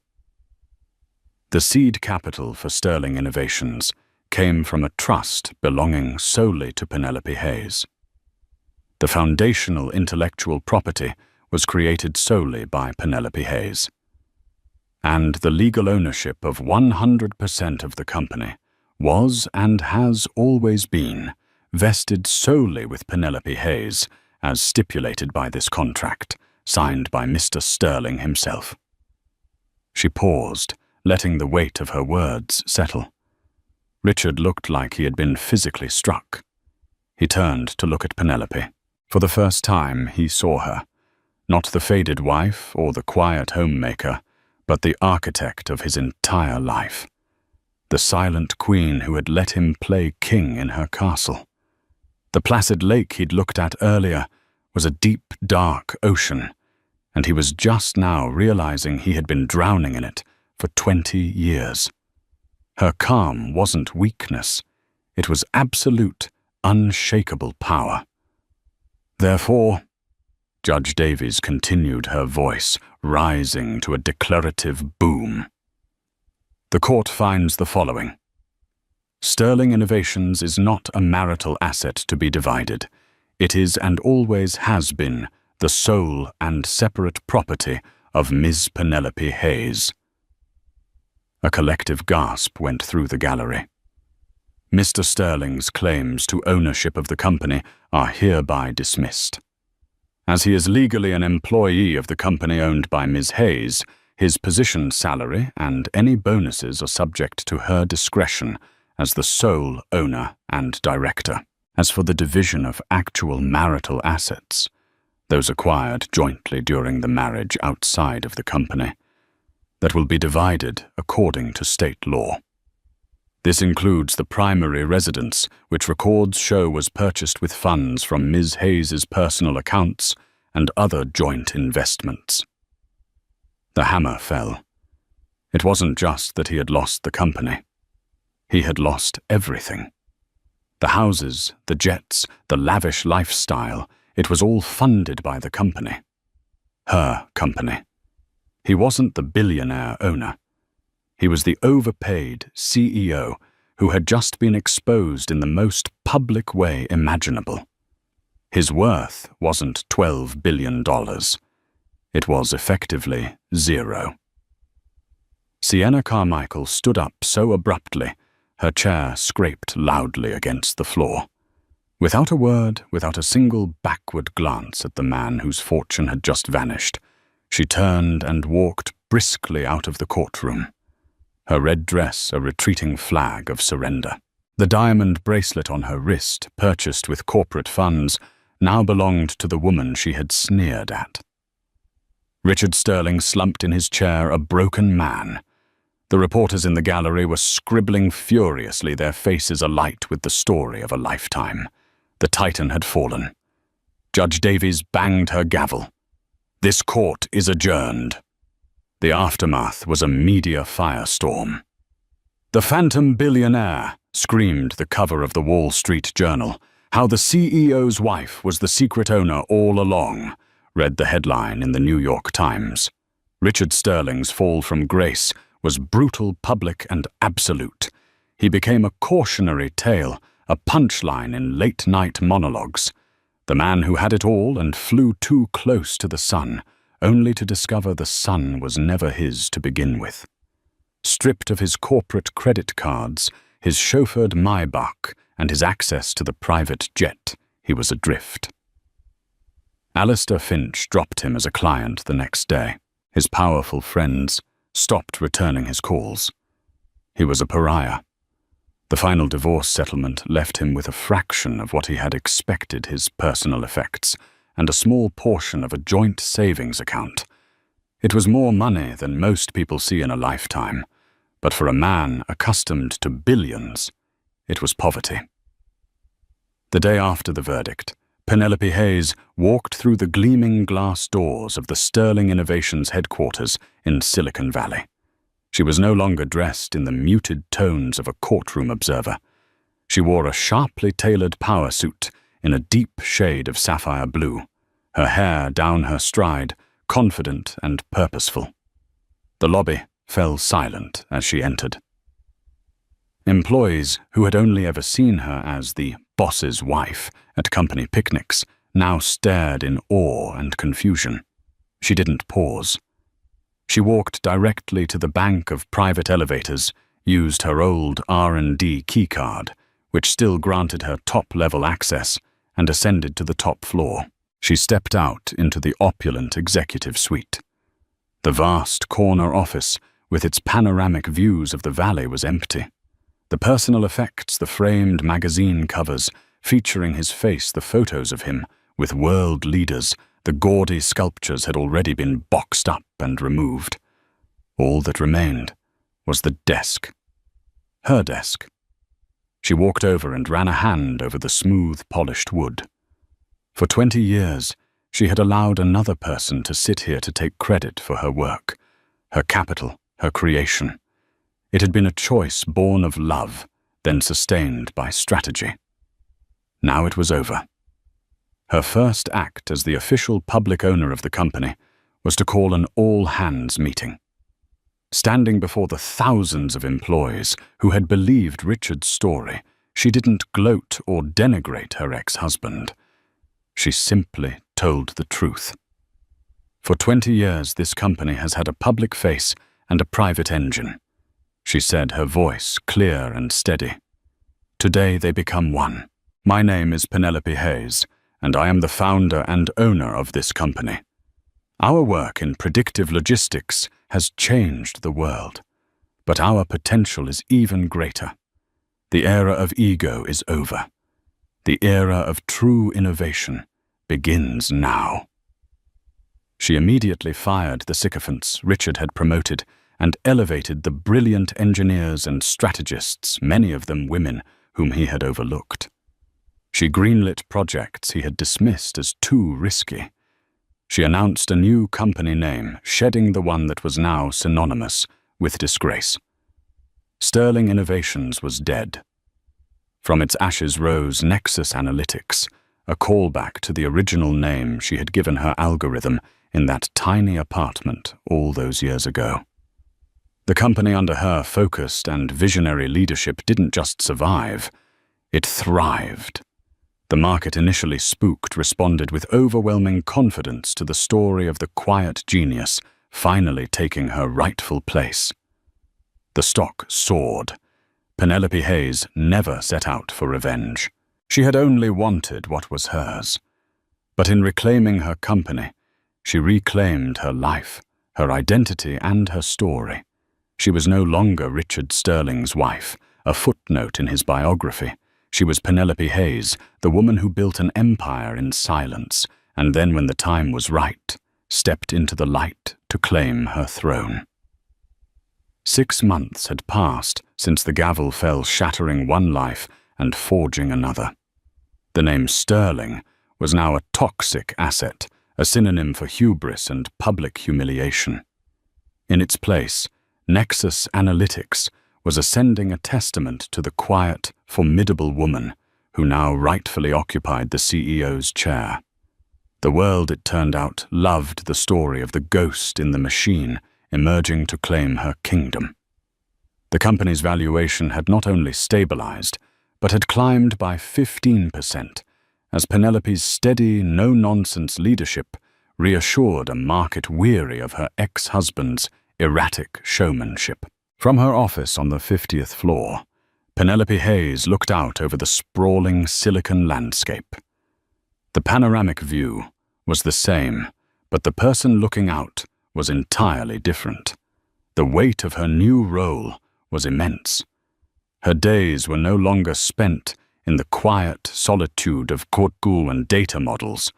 The seed capital for Sterling Innovations came from a trust belonging solely to Penelope Hayes. The foundational intellectual property was created solely by Penelope Hayes. And the legal ownership of 100% of the company was and has always been vested solely with Penelope Hayes, as stipulated by this contract, signed by Mr. Sterling himself." She paused, letting the weight of her words settle. Richard looked like he had been physically struck. He turned to look at Penelope. For the first time he saw her, not the faded wife or the quiet homemaker, but the architect of his entire life, the silent queen who had let him play king in her castle. The placid lake he'd looked at earlier was a deep, dark ocean, and he was just now realizing he had been drowning in it for 20 years. Her calm wasn't weakness, it was absolute, unshakable power. "Therefore," Judge Davies continued, her voice rising to a declarative boom, "the court finds the following. Sterling Innovations is not a marital asset to be divided. It is and always has been the sole and separate property of Ms. Penelope Hayes." A collective gasp went through the gallery. Mr. Sterling's claims to ownership of the company are hereby dismissed. As he is legally an employee of the company owned by Ms. Hayes, his position, salary, and any bonuses are subject to her discretion as the sole owner and director. As for the division of actual marital assets, those acquired jointly during the marriage outside of the company, that will be divided according to state law. This includes the primary residence, which records show was purchased with funds from Ms. Hayes's personal accounts and other joint investments. The hammer fell. It wasn't just that he had lost the company. He had lost everything. The houses, the jets, the lavish lifestyle, it was all funded by the company. Her company. He wasn't the billionaire owner. He was the overpaid CEO who had just been exposed in the most public way imaginable. His worth wasn't $12 billion. It was effectively zero. Sienna Carmichael stood up so abruptly, her chair scraped loudly against the floor. Without a word, without a single backward glance at the man whose fortune had just vanished, she turned and walked briskly out of the courtroom, her red dress a retreating flag of surrender. The diamond bracelet on her wrist, purchased with corporate funds, now belonged to the woman she had sneered at. Richard Sterling slumped in his chair, a broken man. The reporters in the gallery were scribbling furiously, their faces alight with the story of a lifetime. The Titan had fallen. Judge Davies banged her gavel. "This court is adjourned." The aftermath was a media firestorm. "The Phantom Billionaire," screamed the cover of the Wall Street Journal. "How the CEO's wife was the secret owner all along," read the headline in the New York Times. Richard Sterling's fall from grace was brutal, public, and absolute. He became a cautionary tale, a punchline in late-night monologues. The man who had it all and flew too close to the sun, only to discover the sun was never his to begin with. Stripped of his corporate credit cards, his chauffeured Maybach, and his access to the private jet, he was adrift. Alistair Finch dropped him as a client the next day. His powerful friends stopped returning his calls. He was a pariah. The final divorce settlement left him with a fraction of what he had expected his personal effects, and a small portion of a joint savings account. It was more money than most people see in a lifetime, but for a man accustomed to billions, it was poverty. The day after the verdict, Penelope Hayes walked through the gleaming glass doors of the Sterling Innovations headquarters in Silicon Valley. She was no longer dressed in the muted tones of a courtroom observer. She wore a sharply tailored power suit in a deep shade of sapphire blue, her hair down her stride, confident and purposeful. The lobby fell silent as she entered. Employees who had only ever seen her as the boss's wife at company picnics now stared in awe and confusion. She didn't pause. She walked directly to the bank of private elevators, used her old R&D keycard, which still granted her top-level access, and ascended to the top floor. She stepped out into the opulent executive suite. The vast corner office, with its panoramic views of the valley, was empty. The personal effects, the framed magazine covers, featuring his face, the photos of him with world leaders, the gaudy sculptures had already been boxed up and removed. All that remained was the desk. Her desk. She walked over and ran a hand over the smooth, polished wood. For 20 years, she had allowed another person to sit here to take credit for her work, her capital, her creation. It had been a choice born of love, then sustained by strategy. Now it was over. Her first act as the official public owner of the company was to call an all-hands meeting. Standing before the thousands of employees who had believed Richard's story, she didn't gloat or denigrate her ex-husband. She simply told the truth. For 20 years, this company has had a public face and a private engine, she said, her voice clear and steady. Today they become one. My name is Penelope Hayes, and I am the founder and owner of this company. Our work in predictive logistics has changed the world, but our potential is even greater. The era of ego is over. The era of true innovation begins now. She immediately fired the sycophants Richard had promoted and elevated the brilliant engineers and strategists, many of them women, whom he had overlooked. She greenlit projects he had dismissed as too risky. She announced a new company name, shedding the one that was now synonymous with disgrace. Sterling Innovations was dead. From its ashes rose Nexus Analytics, a callback to the original name she had given her algorithm in that tiny apartment all those years ago. The company under her focused and visionary leadership didn't just survive, it thrived. The market, initially spooked, responded with overwhelming confidence to the story of the quiet genius finally taking her rightful place. The stock soared. Penelope Hayes never set out for revenge. She had only wanted what was hers. But in reclaiming her company, she reclaimed her life, her identity, and her story. She was no longer Richard Sterling's wife, a footnote in his biography. She was Penelope Hayes, the woman who built an empire in silence, and then, when the time was right, stepped into the light to claim her throne. 6 months had passed since the gavel fell, shattering one life and forging another. The name Sterling was now a toxic asset, a synonym for hubris and public humiliation. In its place, Nexus Analytics was ascending a testament to the quiet, formidable woman who now rightfully occupied the CEO's chair. The world, it turned out, loved the story of the ghost in the machine emerging to claim her kingdom. The company's valuation had not only stabilized, but had climbed by 15%, as Penelope's steady, no-nonsense leadership reassured a market weary of her ex-husband's erratic showmanship. From her office on the 50th floor, Penelope Hayes looked out over the sprawling Silicon landscape. The panoramic view was the same, but the person looking out was entirely different. The weight of her new role was immense. Her days were no longer spent in the quiet solitude of Kortgul and data models,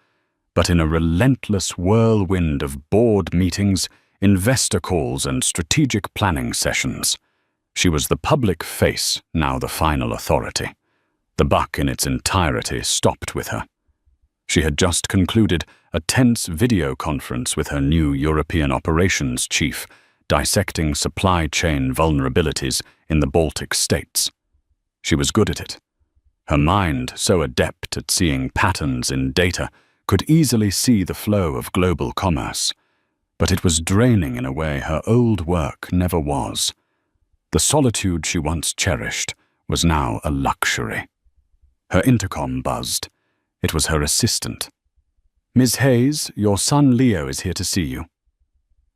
but in a relentless whirlwind of board meetings, investor calls, and strategic planning sessions. She was the public face, now the final authority. The buck in its entirety stopped with her. She had just concluded a tense video conference with her new European operations chief, dissecting supply chain vulnerabilities in the Baltic states. She was good at it. Her mind, so adept at seeing patterns in data, could easily see the flow of global commerce. But it was draining in a way her old work never was. The solitude she once cherished was now a luxury. Her intercom buzzed. It was her assistant. "Ms. Hayes, your son Leo is here to see you."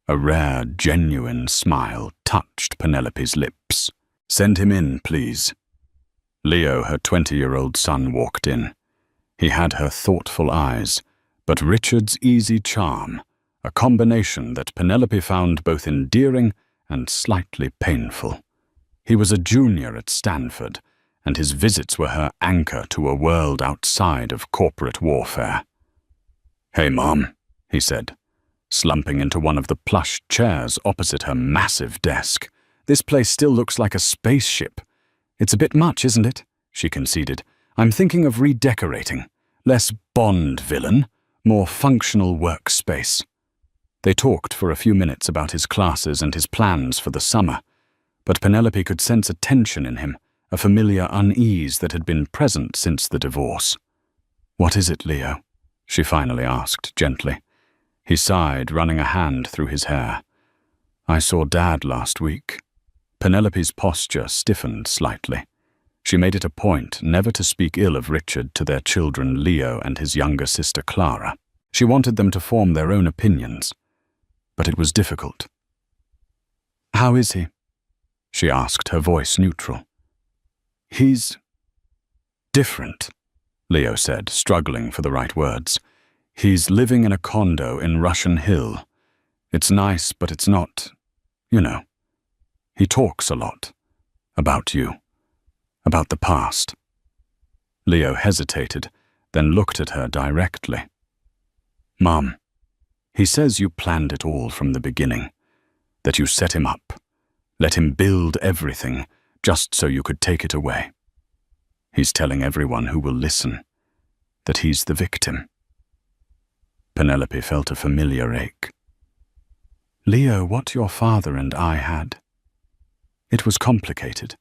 A rare, genuine smile touched Penelope's lips. "Send him in, please." Leo, her 20-year-old son, walked in. He had her thoughtful eyes, but Richard's easy charm, a combination that Penelope found both endearing and slightly painful. He was a junior at Stanford, and his visits were her anchor to a world outside of corporate warfare. "Hey, Mom," he said, slumping into one of the plush chairs opposite her massive desk. "This place still looks like a spaceship." "It's a bit much, isn't it?" she conceded. "I'm thinking of redecorating. Less Bond villain, more functional workspace." They talked for a few minutes about his classes and his plans for the summer, but Penelope could sense a tension in him, a familiar unease that had been present since the divorce. "What is it, Leo?" she finally asked gently. He sighed, running a hand through his hair. "I saw Dad last week." Penelope's posture stiffened slightly. She made it a point never to speak ill of Richard to their children Leo and his younger sister Clara. She wanted them to form their own opinions, but it was difficult. "How is he?" she asked, her voice neutral. "He's different," Leo said, struggling for the right words. "He's living in a condo in Russian Hill. It's nice, but it's not, you know. He talks a lot. About you. About the past." Leo hesitated, then looked at her directly. "Mom, he says you planned it all from the beginning, that you set him up, let him build everything just so you could take it away. He's telling everyone who will listen that he's the victim." Penelope felt a familiar ache. "Leo, what your father and I had. It was complicated.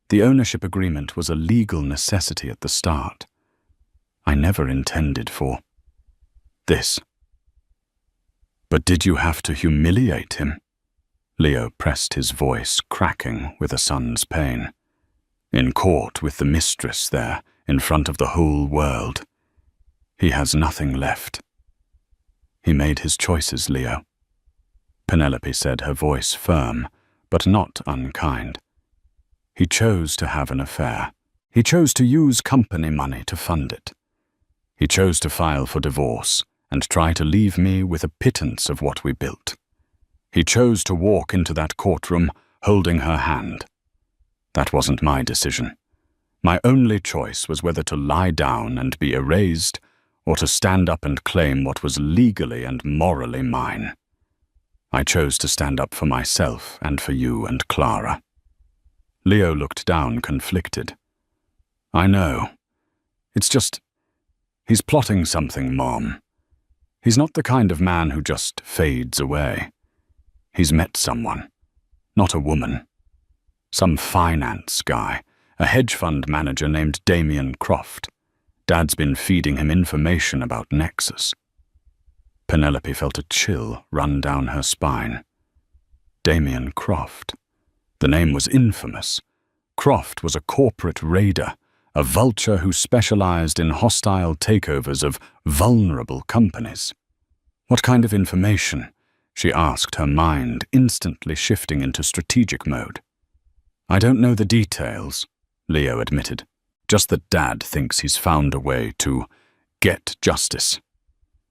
The ownership agreement was a legal necessity at the start. I never intended for this." "But did you have to humiliate him?" Leo pressed his voice, cracking with a son's pain. In court with the mistress there, in front of the whole world. He has nothing left. He made his choices, Leo. Penelope said, her voice firm, but not unkind. He chose to have an affair. He chose to use company money to fund it. He chose to file for divorce and try to leave me with a pittance of what we built. He chose to walk into that courtroom holding her hand. That wasn't my decision. My only choice was whether to lie down and be erased or to stand up and claim what was legally and morally mine. I chose to stand up for myself and for you and Clara. Leo looked down, conflicted. I know. It's just, he's plotting something, Mom. He's not the kind of man who just fades away. He's met someone, not a woman. Some finance guy, a hedge fund manager named Damien Croft. Dad's been feeding him information about Nexus. Penelope felt a chill run down her spine. Damien Croft. The name was infamous. Croft was a corporate raider, a vulture who specialized in hostile takeovers of vulnerable companies. What kind of information? She asked, her mind instantly shifting into strategic mode. I don't know the details, Leo admitted. Just that Dad thinks he's found a way to get justice.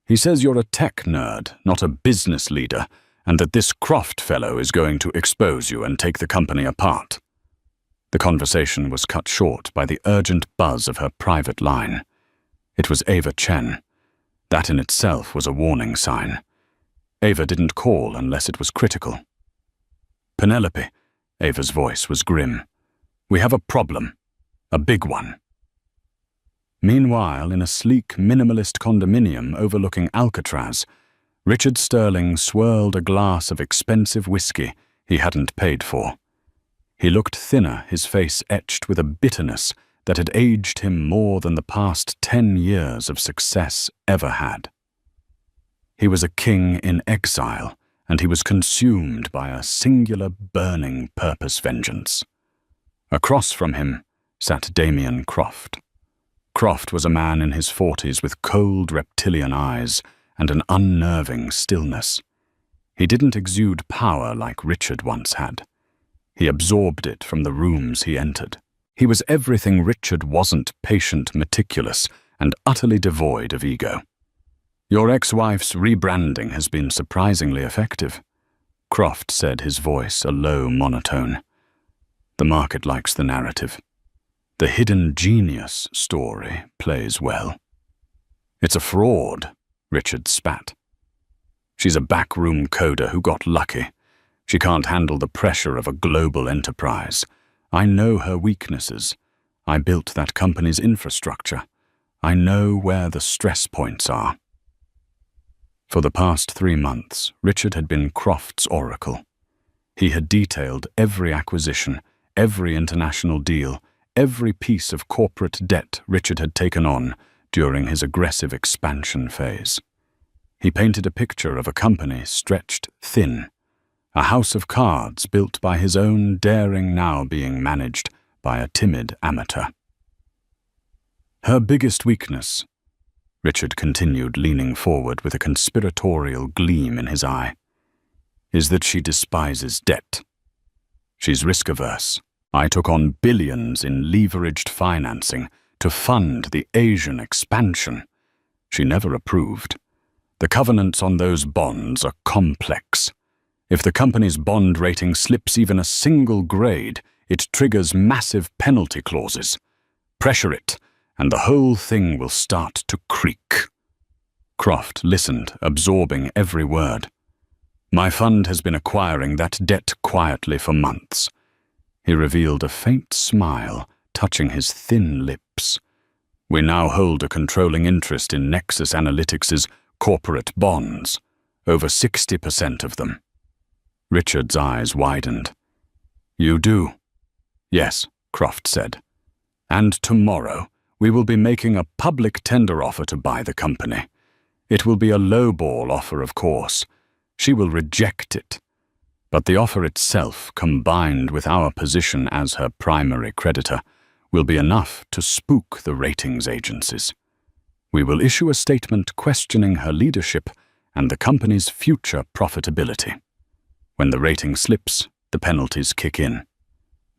He says you're a tech nerd, not a business leader, and that this Croft fellow is going to expose you and take the company apart. The conversation was cut short by the urgent buzz of her private line. It was Ava Chen. That in itself was a warning sign. Ava didn't call unless it was critical. Penelope, Ava's voice was grim. We have a problem. A big one. Meanwhile, in a sleek, minimalist condominium overlooking Alcatraz, Richard Sterling swirled a glass of expensive whiskey he hadn't paid for. He looked thinner, his face etched with a bitterness that had aged him more than the past 10 years of success ever had. He was a king in exile, and he was consumed by a singular burning purpose vengeance. Across from him sat Damien Croft. Croft was a man in his 40s with cold reptilian eyes and an unnerving stillness. He didn't exude power like Richard once had. He absorbed it from the rooms he entered. He was everything Richard wasn't: patient, meticulous, and utterly devoid of ego. Your ex-wife's rebranding has been surprisingly effective, Croft said, his voice a low monotone. The market likes the narrative. The hidden genius story plays well. It's a fraud, Richard spat. She's a backroom coder who got lucky. She can't handle the pressure of a global enterprise. I know her weaknesses. I built that company's infrastructure. I know where the stress points are. For the past 3 months, Richard had been Croft's oracle. He had detailed every acquisition, every international deal, every piece of corporate debt Richard had taken on during his aggressive expansion phase. He painted a picture of a company stretched thin, a house of cards built by his own daring, now being managed by a timid amateur. Her biggest weakness, Richard continued, leaning forward with a conspiratorial gleam in his eye, is that she despises debt. She's risk-averse. I took on billions in leveraged financing to fund the Asian expansion. She never approved. The covenants on those bonds are complex. If the company's bond rating slips even a single grade, it triggers massive penalty clauses. Pressure it, and the whole thing will start to creak. Croft listened, absorbing every word. My fund has been acquiring that debt quietly for months. He revealed a faint smile, touching his thin lips. We now hold a controlling interest in Nexus Analytics' corporate bonds, over 60% of them. Richard's eyes widened. You do? Yes, Croft said. And tomorrow, we will be making a public tender offer to buy the company. It will be a lowball offer, of course. She will reject it. But the offer itself, combined with our position as her primary creditor, will be enough to spook the ratings agencies. We will issue a statement questioning her leadership and the company's future profitability. When the rating slips, the penalties kick in.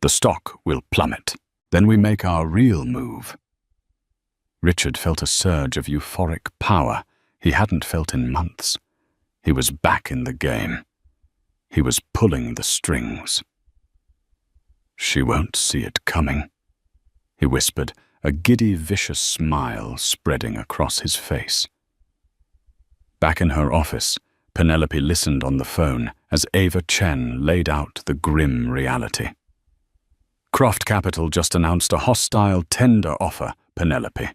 The stock will plummet. Then we make our real move. Richard felt a surge of euphoric power he hadn't felt in months. He was back in the game. He was pulling the strings. "She won't see it coming," he whispered, a giddy, vicious smile spreading across his face. Back in her office, Penelope listened on the phone as Ava Chen laid out the grim reality. "Croft Capital just announced a hostile tender offer, Penelope.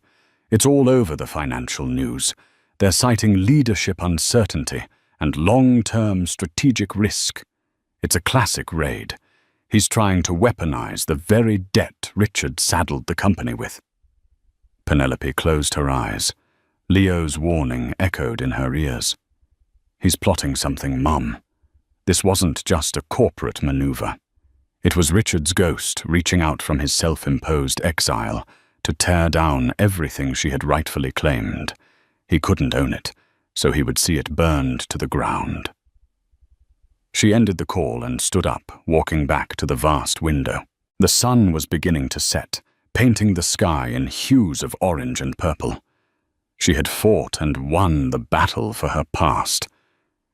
It's all over the financial news. They're citing leadership uncertainty and long-term strategic risk. It's a classic raid. He's trying to weaponize the very debt Richard saddled the company with." Penelope closed her eyes. Leo's warning echoed in her ears. "He's plotting something, Mum. This wasn't just a corporate maneuver. It was Richard's ghost reaching out from his self-imposed exile to tear down everything she had rightfully claimed. He couldn't own it, so he would see it burned to the ground." She ended the call and stood up, walking back to the vast window. The sun was beginning to set, painting the sky in hues of orange and purple. She had fought and won the battle for her past.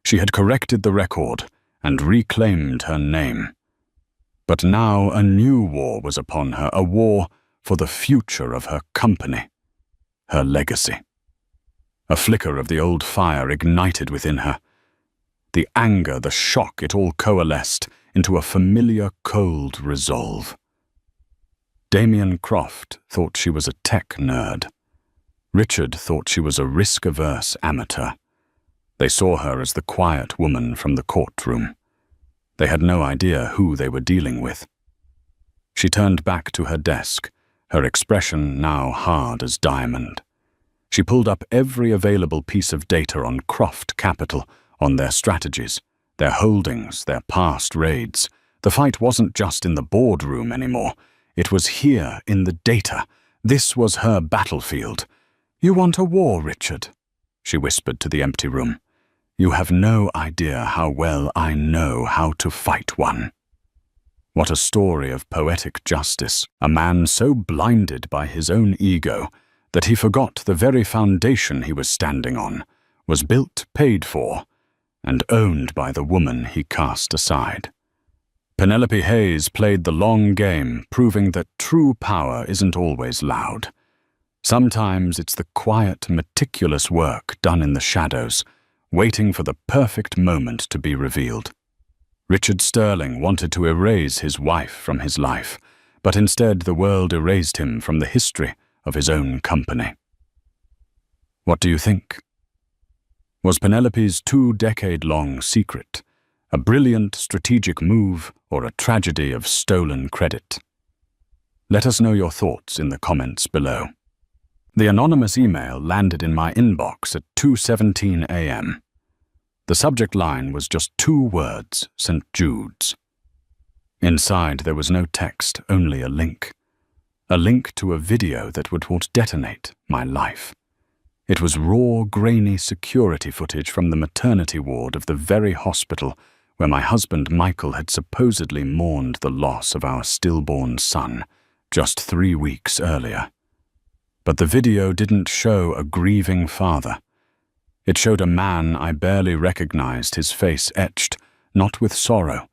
She had corrected the record and reclaimed her name. But now a new war was upon her, a war for the future of her company, her legacy. A flicker of the old fire ignited within her. The anger, the shock, it all coalesced into a familiar, cold resolve. Damien Croft thought she was a tech nerd. Richard thought she was a risk-averse amateur. They saw her as the quiet woman from the courtroom. They had no idea who they were dealing with. She turned back to her desk, her expression now hard as diamond. She pulled up every available piece of data on Croft Capital, on their strategies, their holdings, their past raids. The fight wasn't just in the boardroom anymore. It was here in the data. This was her battlefield. "You want a war, Richard?" she whispered to the empty room. "You have no idea how well I know how to fight one." What a story of poetic justice, a man so blinded by his own ego that he forgot the very foundation he was standing on was built, paid for, and owned by the woman he cast aside. Penelope Hayes played the long game, proving that true power isn't always loud. Sometimes it's the quiet, meticulous work done in the shadows, waiting for the perfect moment to be revealed. Richard Sterling wanted to erase his wife from his life, but instead the world erased him from the history of his own company. What do you think? Was Penelope's 2-decade-long secret a brilliant strategic move or a tragedy of stolen credit? Let us know your thoughts in the comments below. The anonymous email landed in my inbox at 2:17 a.m. The subject line was just 2 words, St. Jude's. Inside there was no text, only a link. A link to a video that would detonate my life. It was raw, grainy security footage from the maternity ward of the very hospital where my husband Michael had supposedly mourned the loss of our stillborn son just 3 weeks earlier. But the video didn't show a grieving father. It showed a man I barely recognized, his face etched, not with sorrow,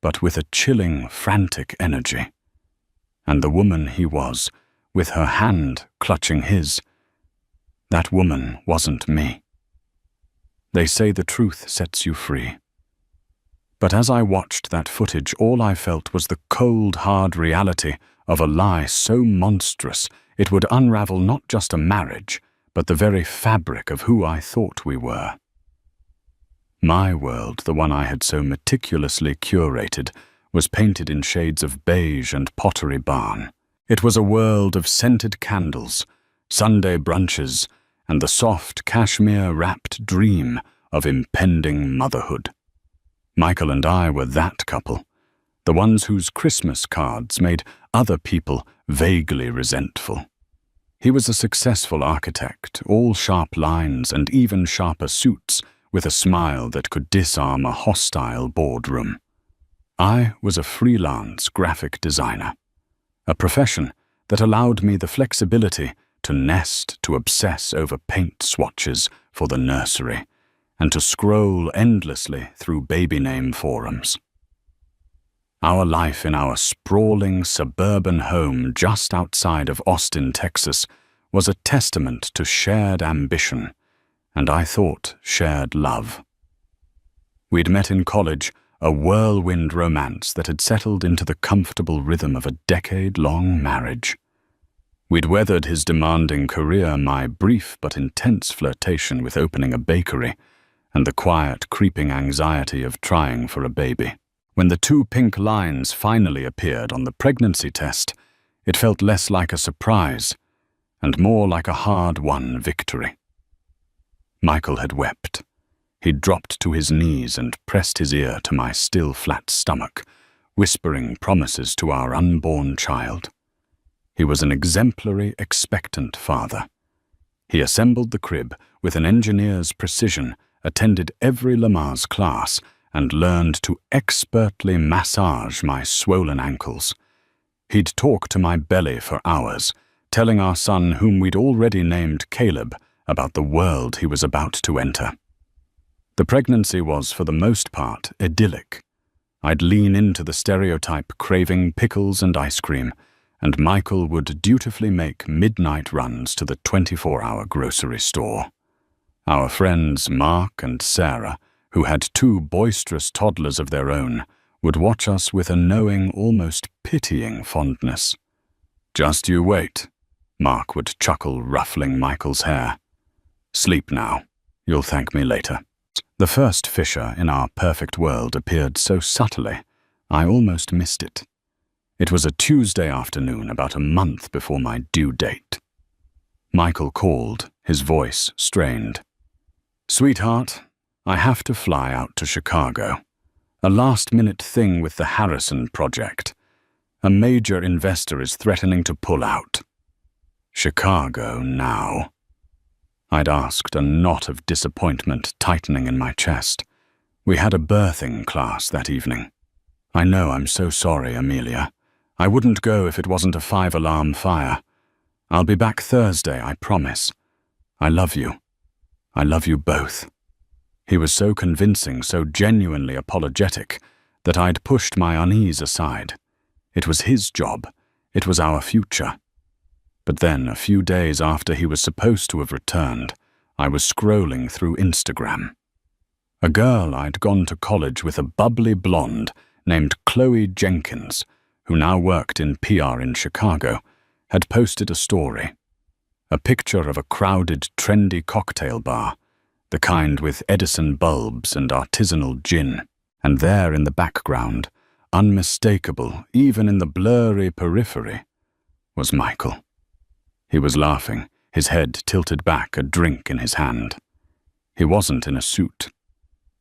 but with a chilling, frantic energy. And the woman he was, with her hand clutching his. That woman wasn't me. They say the truth sets you free. But as I watched that footage, all I felt was the cold, hard reality of a lie so monstrous it would unravel not just a marriage, but the very fabric of who I thought we were. My world, the one I had so meticulously curated, was painted in shades of beige and pottery barn. It was a world of scented candles, Sunday brunches, and the soft cashmere-wrapped dream of impending motherhood. Michael and I were that couple, the ones whose Christmas cards made other people vaguely resentful. He was a successful architect, all sharp lines and even sharper suits, with a smile that could disarm a hostile boardroom. I was a freelance graphic designer, a profession that allowed me the flexibility to nest, to obsess over paint swatches for the nursery, and to scroll endlessly through baby name forums. Our life in our sprawling suburban home just outside of Austin, Texas, was a testament to shared ambition, and I thought shared love. We'd met in college, a whirlwind romance that had settled into the comfortable rhythm of a decade-long marriage. We'd weathered his demanding career, my brief but intense flirtation with opening a bakery, and the quiet, creeping anxiety of trying for a baby. When the 2 pink lines finally appeared on the pregnancy test, it felt less like a surprise and more like a hard-won victory. Michael had wept. He'd dropped to his knees and pressed his ear to my still flat stomach, whispering promises to our unborn child. He was an exemplary, expectant father. He assembled the crib with an engineer's precision, attended every Lamaze class, and learned to expertly massage my swollen ankles. He'd talk to my belly for hours, telling our son, whom we'd already named Caleb, about the world he was about to enter. The pregnancy was, for the most part, idyllic. I'd lean into the stereotype craving pickles and ice cream, and Michael would dutifully make midnight runs to the 24-hour grocery store. Our friends Mark and Sarah, who had 2 boisterous toddlers of their own, would watch us with a knowing, almost pitying fondness. "Just you wait," Mark would chuckle, ruffling Michael's hair. "Sleep now. You'll thank me later." The first fissure in our perfect world appeared so subtly, I almost missed it. It was a Tuesday afternoon, about a month before my due date. Michael called, his voice strained. "Sweetheart, I have to fly out to Chicago. A last-minute thing with the Harrison project. A major investor is threatening to pull out." Chicago now. I'd asked, a knot of disappointment tightening in my chest. We had a birthing class that evening. "I know, I'm so sorry, Amelia. I wouldn't go if it wasn't a 5-alarm fire. I'll be back Thursday, I promise. I love you. I love you both." He was so convincing, so genuinely apologetic, that I'd pushed my unease aside. It was his job. It was our future. But then, a few days after he was supposed to have returned, I was scrolling through Instagram. A girl I'd gone to college with, a bubbly blonde named Chloe Jenkins, who now worked in PR in Chicago, had posted a story. A picture of a crowded, trendy cocktail bar, the kind with Edison bulbs and artisanal gin, and there in the background, unmistakable even in the blurry periphery, was Michael. He was laughing, his head tilted back, a drink in his hand. He wasn't in a suit.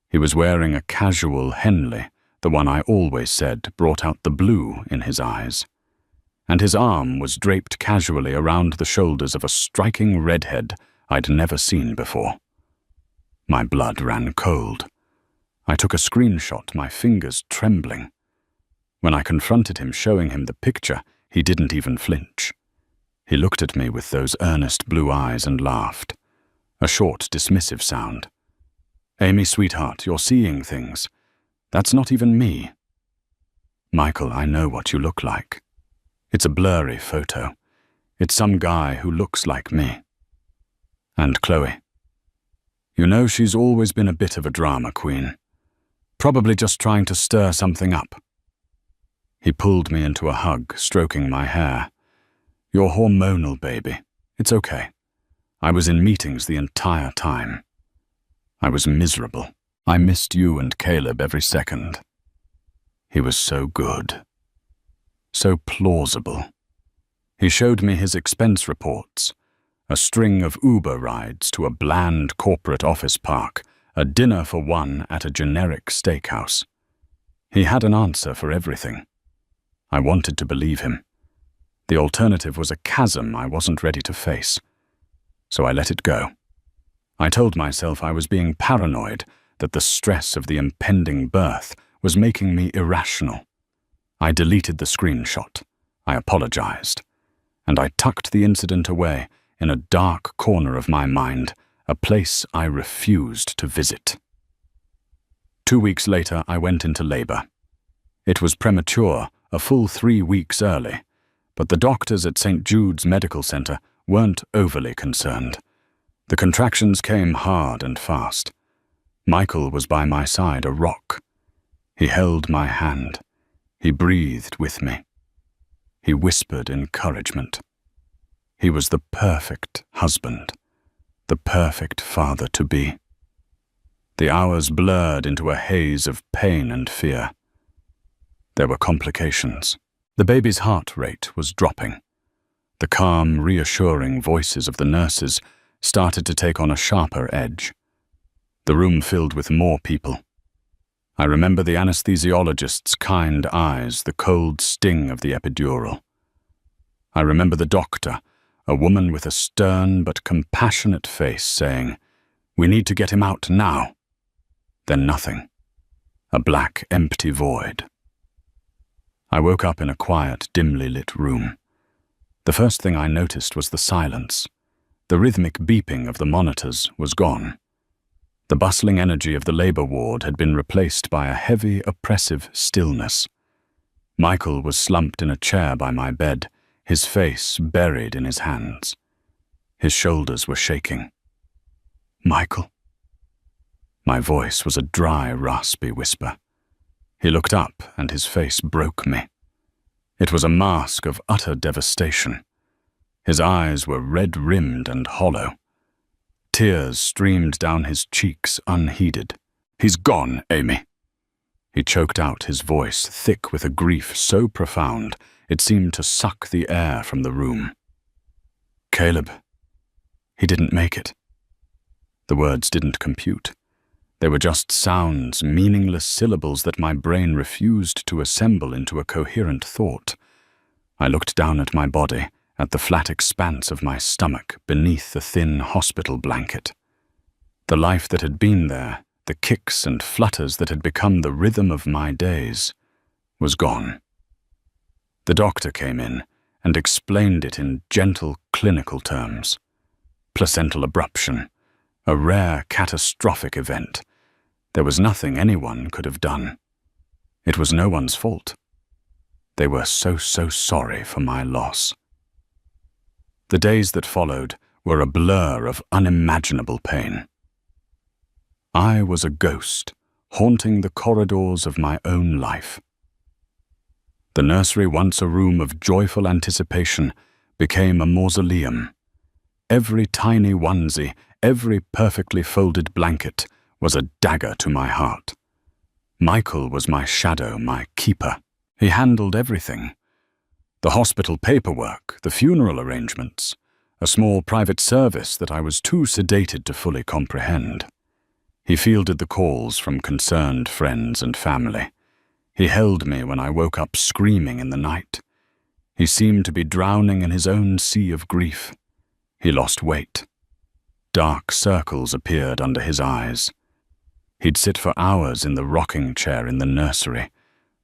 He was wearing a casual Henley, the one I always said brought out the blue in his eyes. And his arm was draped casually around the shoulders of a striking redhead I'd never seen before. My blood ran cold. I took a screenshot, my fingers trembling. When I confronted him, showing him the picture, he didn't even flinch. He looked at me with those earnest blue eyes and laughed. A short, dismissive sound. "Amy, sweetheart, you're seeing things. That's not even me." "Michael, I know what you look like. It's a blurry photo. It's some guy who looks like me." "And Chloe? You know, she's always been a bit of a drama queen. Probably just trying to stir something up." He pulled me into a hug, stroking my hair. "You're hormonal, baby. It's okay. I was in meetings the entire time. I was miserable. I missed you and Caleb every second." He was so good. So plausible. He showed me his expense reports. A string of Uber rides to a bland corporate office park, a dinner for one at a generic steakhouse. He had an answer for everything. I wanted to believe him. The alternative was a chasm I wasn't ready to face. So I let it go. I told myself I was being paranoid, that the stress of the impending birth was making me irrational. I deleted the screenshot. I apologized. And I tucked the incident away in a dark corner of my mind, a place I refused to visit. 2 weeks later, I went into labor. It was premature, a full 3 weeks early, but the doctors at St. Jude's Medical Center weren't overly concerned. The contractions came hard and fast. Michael was by my side, a rock. He held my hand. He breathed with me. He whispered encouragement. He was the perfect husband, the perfect father-to-be. The hours blurred into a haze of pain and fear. There were complications. The baby's heart rate was dropping. The calm, reassuring voices of the nurses started to take on a sharper edge. The room filled with more people. I remember the anesthesiologist's kind eyes, the cold sting of the epidural. I remember the doctor, a woman with a stern but compassionate face, saying, "We need to get him out now." Then nothing. A black, empty void. I woke up in a quiet, dimly lit room. The first thing I noticed was the silence. The rhythmic beeping of the monitors was gone. The bustling energy of the labor ward had been replaced by a heavy, oppressive stillness. Michael was slumped in a chair by my bed, his face buried in his hands. His shoulders were shaking. "Michael?" My voice was a dry, raspy whisper. He looked up, and his face broke me. It was a mask of utter devastation. His eyes were red-rimmed and hollow. Tears streamed down his cheeks unheeded. "He's gone, Amy." He choked out, his voice thick with a grief so profound it seemed to suck the air from the room. "Caleb, he didn't make it." The words didn't compute. They were just sounds, meaningless syllables that my brain refused to assemble into a coherent thought. I looked down at my body, at the flat expanse of my stomach beneath the thin hospital blanket. The life that had been there, the kicks and flutters that had become the rhythm of my days, was gone. The doctor came in and explained it in gentle clinical terms. Placental abruption, a rare catastrophic event. There was nothing anyone could have done. It was no one's fault. They were so sorry for my loss. The days that followed were a blur of unimaginable pain. I was a ghost, haunting the corridors of my own life. The nursery, once a room of joyful anticipation, became a mausoleum. Every tiny onesie, every perfectly folded blanket was a dagger to my heart. Michael was my shadow, my keeper. He handled everything. The hospital paperwork, the funeral arrangements, a small private service that I was too sedated to fully comprehend. He fielded the calls from concerned friends and family. He held me when I woke up screaming in the night. He seemed to be drowning in his own sea of grief. He lost weight. Dark circles appeared under his eyes. He'd sit for hours in the rocking chair in the nursery,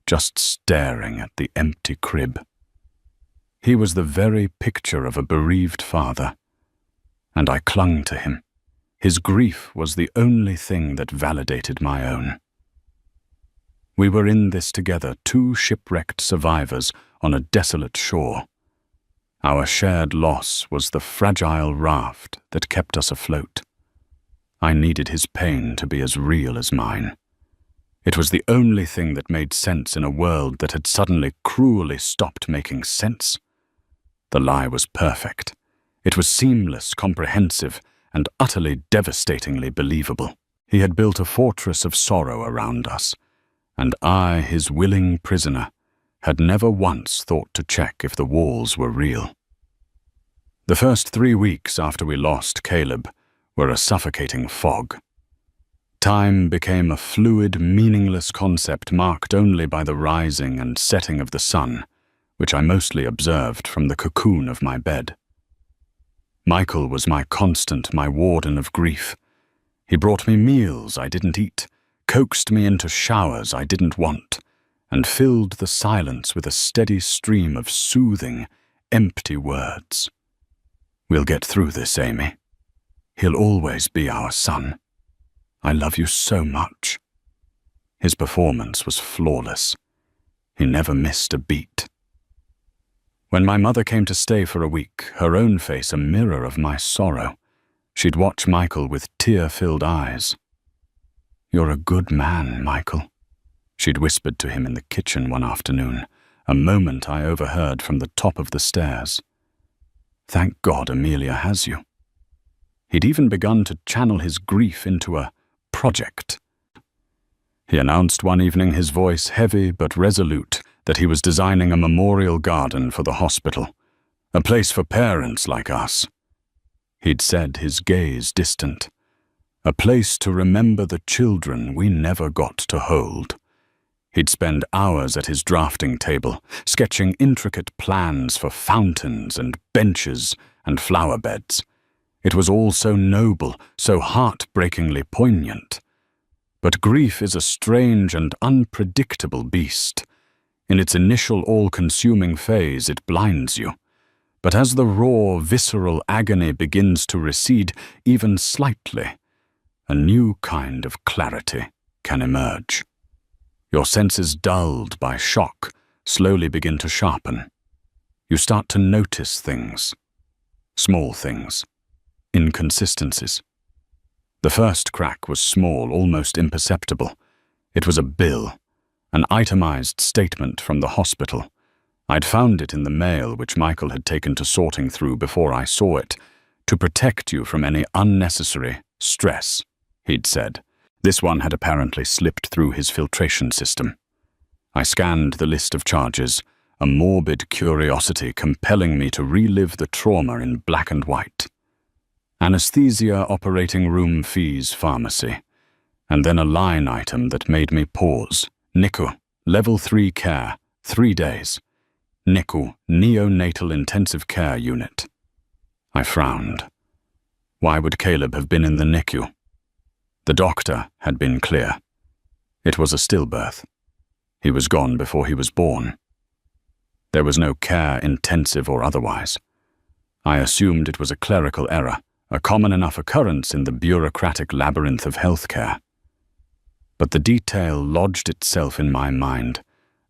just staring at the empty crib. He was the very picture of a bereaved father, and I clung to him. His grief was the only thing that validated my own. We were in this together, two shipwrecked survivors on a desolate shore. Our shared loss was the fragile raft that kept us afloat. I needed his pain to be as real as mine. It was the only thing that made sense in a world that had suddenly cruelly stopped making sense. The lie was perfect. It was seamless, comprehensive, and utterly devastatingly believable. He had built a fortress of sorrow around us, and I, his willing prisoner, had never once thought to check if the walls were real. The first 3 weeks after we lost Caleb were a suffocating fog. Time became a fluid, meaningless concept marked only by the rising and setting of the sun, which I mostly observed from the cocoon of my bed. Michael was my constant, my warden of grief. He brought me meals I didn't eat, coaxed me into showers I didn't want, and filled the silence with a steady stream of soothing, empty words. "We'll get through this, Amy. He'll always be our son. I love you so much." His performance was flawless. He never missed a beat. When my mother came to stay for a week, her own face a mirror of my sorrow, she'd watch Michael with tear-filled eyes. "You're a good man, Michael," she'd whispered to him in the kitchen one afternoon, a moment I overheard from the top of the stairs. "Thank God Amelia has you." He'd even begun to channel his grief into a project. He announced one evening, his voice heavy but resolute, that he was designing a memorial garden for the hospital, a place for parents like us. He'd said, his gaze distant, a place to remember the children we never got to hold. He'd spend hours at his drafting table, sketching intricate plans for fountains and benches and flower beds. It was all so noble, so heartbreakingly poignant. But grief is a strange and unpredictable beast. In its initial all-consuming phase, it blinds you. But as the raw, visceral agony begins to recede even slightly, a new kind of clarity can emerge. Your senses, dulled by shock, slowly begin to sharpen. You start to notice things, small things, inconsistencies. The first crack was small, almost imperceptible. It was a bill, an itemized statement from the hospital. I'd found it in the mail which Michael had taken to sorting through before I saw it. "To protect you from any unnecessary stress," he'd said. This one had apparently slipped through his filtration system. I scanned the list of charges, a morbid curiosity compelling me to relive the trauma in black and white. Anesthesia, operating room fees, pharmacy. And then a line item that made me pause. NICU, level 3 care, 3 days. NICU, neonatal intensive care unit. I frowned. Why would Caleb have been in the NICU? The doctor had been clear. It was a stillbirth. He was gone before he was born. There was no care, intensive or otherwise. I assumed it was a clerical error, a common enough occurrence in the bureaucratic labyrinth of healthcare. But the detail lodged itself in my mind,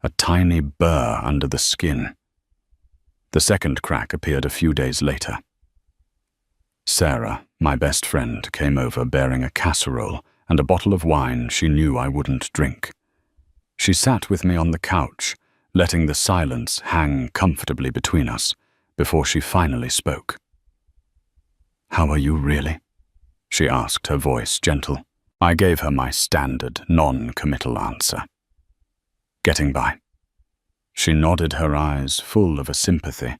a tiny burr under the skin. The second crack appeared a few days later. Sarah, my best friend, came over bearing a casserole and a bottle of wine she knew I wouldn't drink. She sat with me on the couch, letting the silence hang comfortably between us, before she finally spoke. "How are you really?" she asked, her voice gentle. I gave her my standard, non-committal answer. "Getting by." She nodded, her eyes full of a sympathy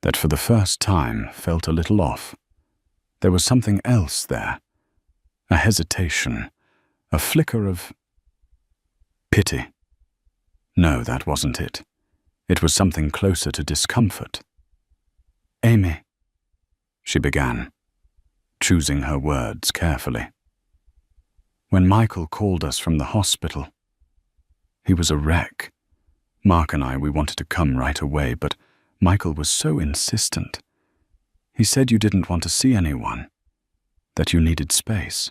that for the first time felt a little off. There was something else there, a hesitation, a flicker of pity. No, that wasn't it. It was something closer to discomfort. "Amy," she began, choosing her words carefully. "When Michael called us from the hospital, he was a wreck. Mark and we wanted to come right away, but Michael was so insistent. He said you didn't want to see anyone, that you needed space."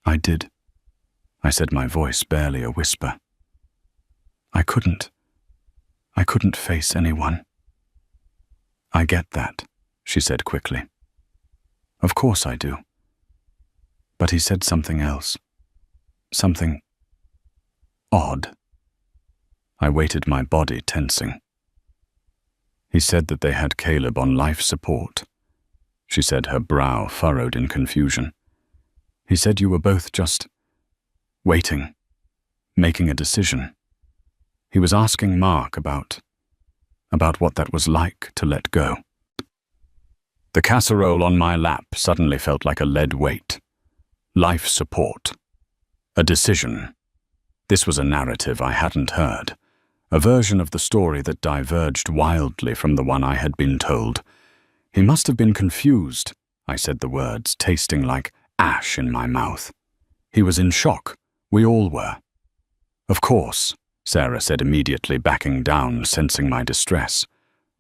"I did," I said, my voice barely a whisper. I couldn't face anyone." "I get that," she said quickly. "Of course I do." But he said something else. Something odd. I waited, my body tensing. "He said that they had Caleb on life support," she said, her brow furrowed in confusion. "He said you were both just waiting, making a decision. He was asking Mark about what that was like to let go." The casserole on my lap suddenly felt like a lead weight. Life support, A decision. This was a narrative I hadn't heard, a version of the story that diverged wildly from the one I had been told. He must have been confused. I said the words, tasting like ash in my mouth. He was in shock. We all were. Of course, Sarah said immediately, backing down, sensing my distress.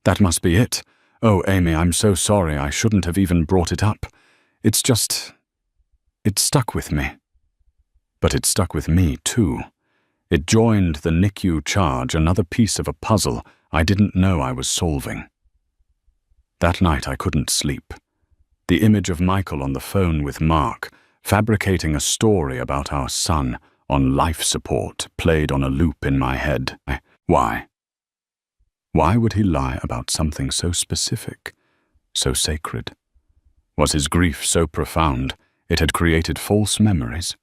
That must be it. Oh, Amy, I'm so sorry. I shouldn't have even brought it up. It's just... it stuck with me. But it stuck with me, too. It joined the NICU charge, another piece of a puzzle I didn't know I was solving. That night I couldn't sleep. The image of Michael on the phone with Mark, fabricating a story about our son on life support, played on a loop in my head. Why? Why would he lie about something so specific, so sacred? Was his grief so profound it had created false memories?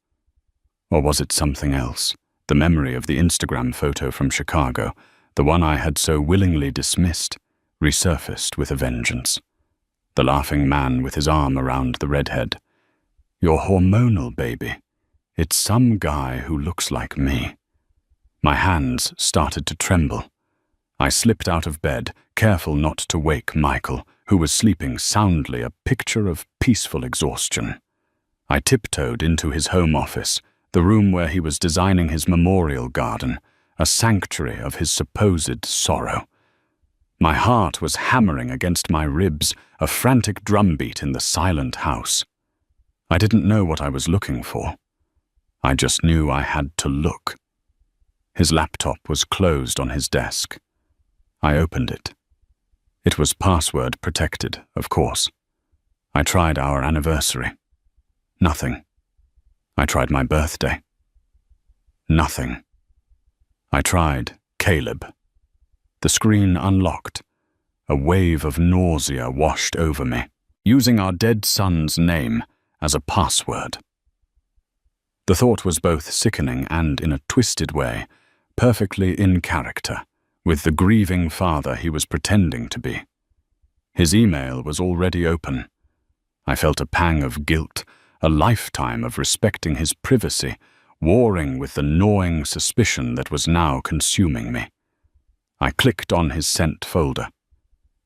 Or was it something else, the memory of the Instagram photo from Chicago, the one I had so willingly dismissed, resurfaced with a vengeance? The laughing man with his arm around the redhead. You're hormonal, baby. It's some guy who looks like me. My hands started to tremble. I slipped out of bed, careful not to wake Michael, who was sleeping soundly, a picture of peaceful exhaustion. I tiptoed into his home office, the room where he was designing his memorial garden, a sanctuary of his supposed sorrow. My heart was hammering against my ribs, a frantic drumbeat in the silent house. I didn't know what I was looking for. I just knew I had to look. His laptop was closed on his desk. I opened it. It was password protected, of course. I tried our anniversary. Nothing. I tried my birthday. Nothing. I tried Caleb. The screen unlocked. A wave of nausea washed over me, using our dead son's name as a password. The thought was both sickening and, in a twisted way, perfectly in character with the grieving father he was pretending to be. His email was already open. I felt a pang of guilt, a lifetime of respecting his privacy, warring with the gnawing suspicion that was now consuming me. I clicked on his sent folder.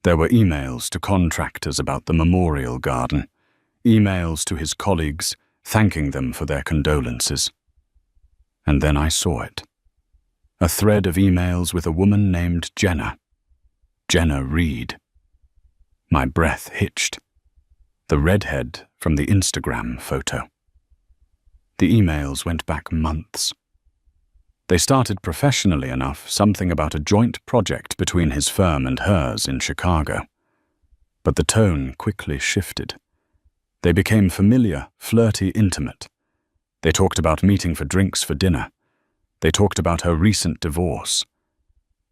There were emails to contractors about the memorial garden, emails to his colleagues, thanking them for their condolences. And then I saw it. A thread of emails with a woman named Jenna Reed. My breath hitched. The redhead from the Instagram photo. The emails went back months. They started professionally enough, something about a joint project between his firm and hers in Chicago. But the tone quickly shifted. They became familiar, flirty, intimate. They talked about meeting for drinks for dinner. They talked about her recent divorce.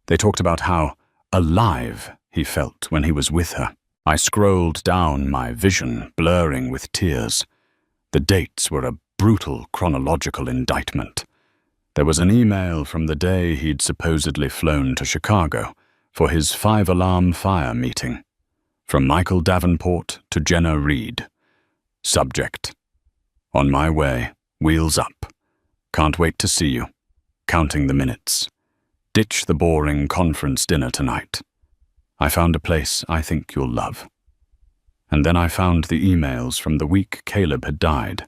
They talked about how alive he felt when he was with her. I scrolled down, my vision blurring with tears. The dates were a brutal chronological indictment. There was an email from the day he'd supposedly flown to Chicago for his 5-alarm fire meeting. From Michael Davenport to Jenna Reed. Subject: on my way, wheels up. Can't wait to see you. Counting the minutes. Ditch the boring conference dinner tonight. I found a place I think you'll love. And then I found the emails from the week Caleb had died.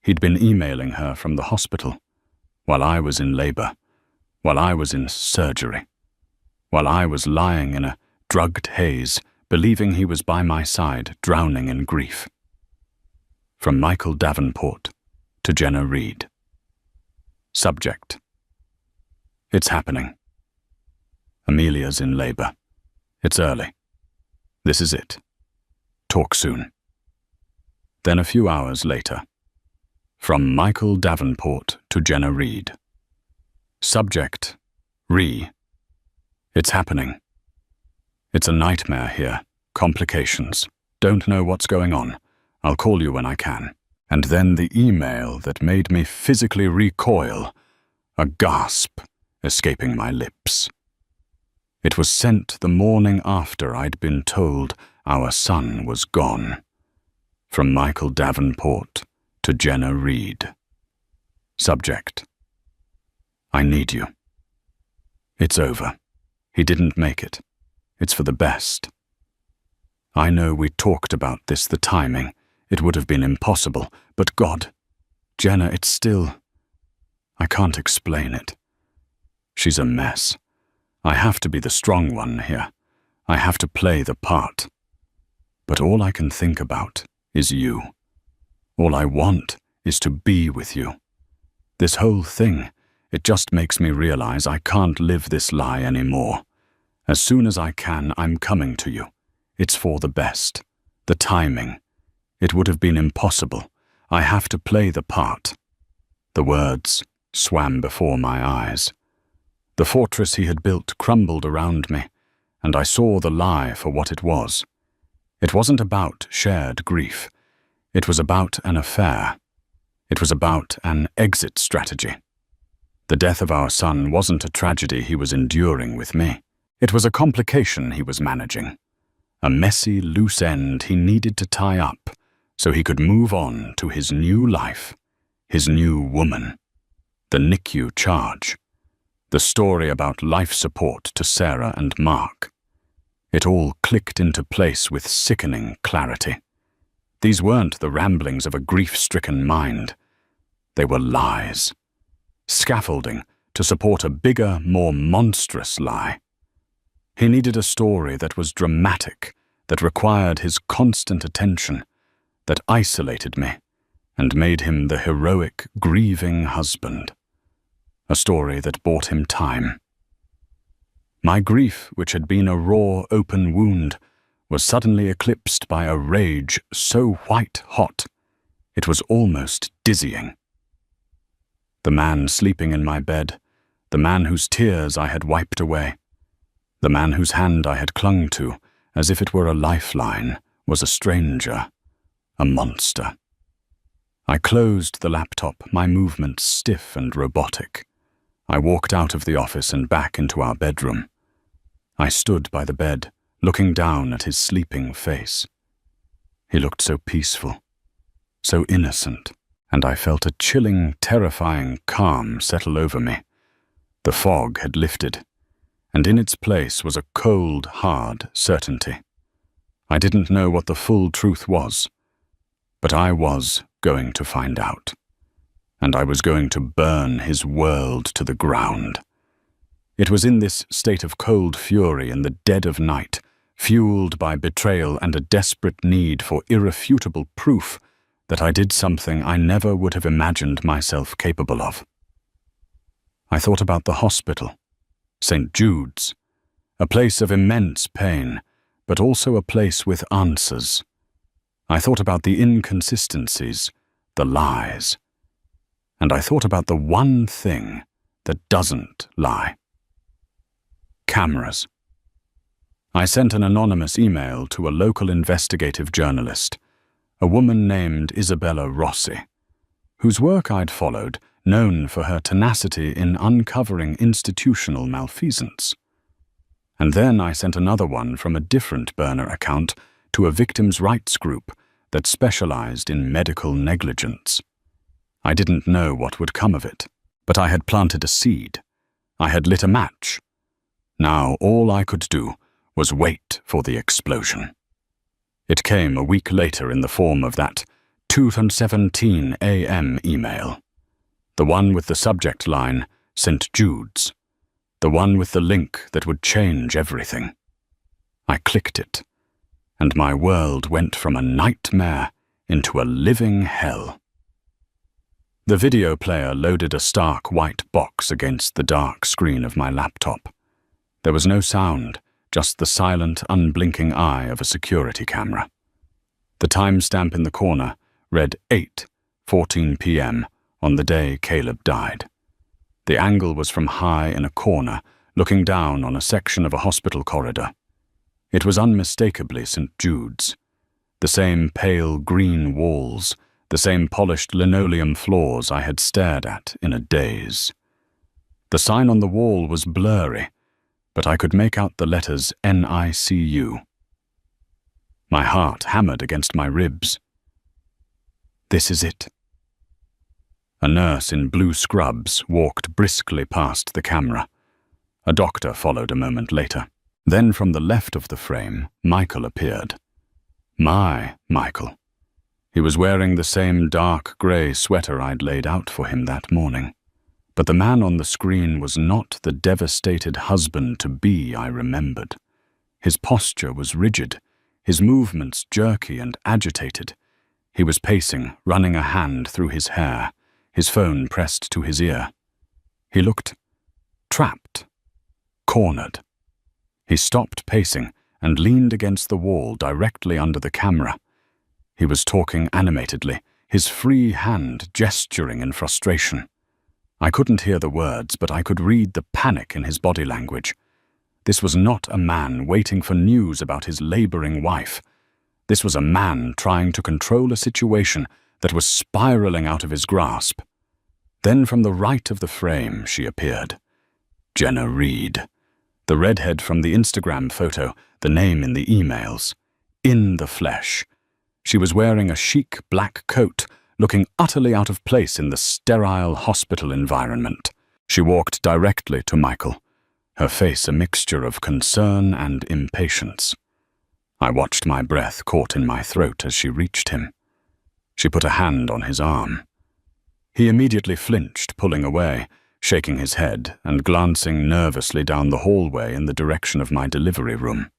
He'd been emailing her from the hospital, while I was in labor, while I was in surgery, while I was lying in a drugged haze, believing he was by my side, drowning in grief. From Michael Davenport to Jenna Reed. Subject: it's happening. Amelia's in labor. It's early. This is it. Talk soon. Then a few hours later. From Michael Davenport to Jenna Reed. Subject: it's happening. It's a nightmare here. Complications. Don't know what's going on. I'll call you when I can. And then the email that made me physically recoil, a gasp escaping my lips. It was sent the morning after I'd been told our son was gone. From Michael Davenport to Jenna Reed. Subject: I need you. It's over. He didn't make it. It's for the best. I know we talked about this, the timing. It would have been impossible, but God, Jenna, it's still... I can't explain it. She's a mess. I have to be the strong one here. I have to play the part. But all I can think about is you. All I want is to be with you. This whole thing, it just makes me realize I can't live this lie anymore. As soon as I can, I'm coming to you. It's for the best. The timing. It would have been impossible. I have to play the part. The words swam before my eyes. The fortress he had built crumbled around me, and I saw the lie for what it was. It wasn't about shared grief. It was about an affair. It was about an exit strategy. The death of our son wasn't a tragedy he was enduring with me. It was a complication he was managing. A messy, loose end he needed to tie up so he could move on to his new life, his new woman. The NICU charge. The story about life support to Sarah and Mark. It all clicked into place with sickening clarity. These weren't the ramblings of a grief-stricken mind. They were lies. Scaffolding to support a bigger, more monstrous lie. He needed a story that was dramatic, that required his constant attention, that isolated me, and made him the heroic, grieving husband. A story that bought him time. My grief, which had been a raw, open wound, was suddenly eclipsed by a rage so white-hot, it was almost dizzying. The man sleeping in my bed, the man whose tears I had wiped away, the man whose hand I had clung to, as if it were a lifeline, was a stranger, a monster. I closed the laptop, my movements stiff and robotic. I walked out of the office and back into our bedroom. I stood by the bed, looking down at his sleeping face. He looked so peaceful, so innocent, and I felt a chilling, terrifying calm settle over me. The fog had lifted, and in its place was a cold, hard certainty. I didn't know what the full truth was, but I was going to find out. And I was going to burn his world to the ground. It was in this state of cold fury in the dead of night, fueled by betrayal and a desperate need for irrefutable proof, that I did something I never would have imagined myself capable of. I thought about the hospital, St. Jude's, a place of immense pain, but also a place with answers. I thought about the inconsistencies, the lies. And I thought about the one thing that doesn't lie. Cameras. I sent an anonymous email to a local investigative journalist, a woman named Isabella Rossi, whose work I'd followed, known for her tenacity in uncovering institutional malfeasance. And then I sent another one from a different burner account to a victims' rights group that specialized in medical negligence. I didn't know what would come of it, but I had planted a seed. I had lit a match. Now all I could do was wait for the explosion. It came a week later in the form of that 2:17 a.m. email. The one with the subject line, St. Jude's. The one with the link that would change everything. I clicked it, and my world went from a nightmare into a living hell. The video player loaded a stark white box against the dark screen of my laptop. There was no sound, just the silent, unblinking eye of a security camera. The timestamp in the corner read 8:14 p.m. on the day Caleb died. The angle was from high in a corner, looking down on a section of a hospital corridor. It was unmistakably St. Jude's. The same pale green walls, the same polished linoleum floors I had stared at in a daze. The sign on the wall was blurry, but I could make out the letters NICU. My heart hammered against my ribs. This is it. A nurse in blue scrubs walked briskly past the camera. A doctor followed a moment later. Then from the left of the frame, Michael appeared. My Michael. He was wearing the same dark grey sweater I'd laid out for him that morning. But the man on the screen was not the devastated husband-to-be I remembered. His posture was rigid, his movements jerky and agitated. He was pacing, running a hand through his hair, his phone pressed to his ear. He looked trapped, cornered. He stopped pacing and leaned against the wall directly under the camera. He was talking animatedly, his free hand gesturing in frustration. I couldn't hear the words, but I could read the panic in his body language. This was not a man waiting for news about his laboring wife. This was a man trying to control a situation that was spiraling out of his grasp. Then from the right of the frame she appeared. Jenna Reed. The redhead from the Instagram photo, the name in the emails. In the flesh. She was wearing a chic black coat, looking utterly out of place in the sterile hospital environment. She walked directly to Michael, her face a mixture of concern and impatience. I watched my breath caught in my throat as she reached him. She put a hand on his arm. He immediately flinched, pulling away, shaking his head and glancing nervously down the hallway in the direction of my delivery room.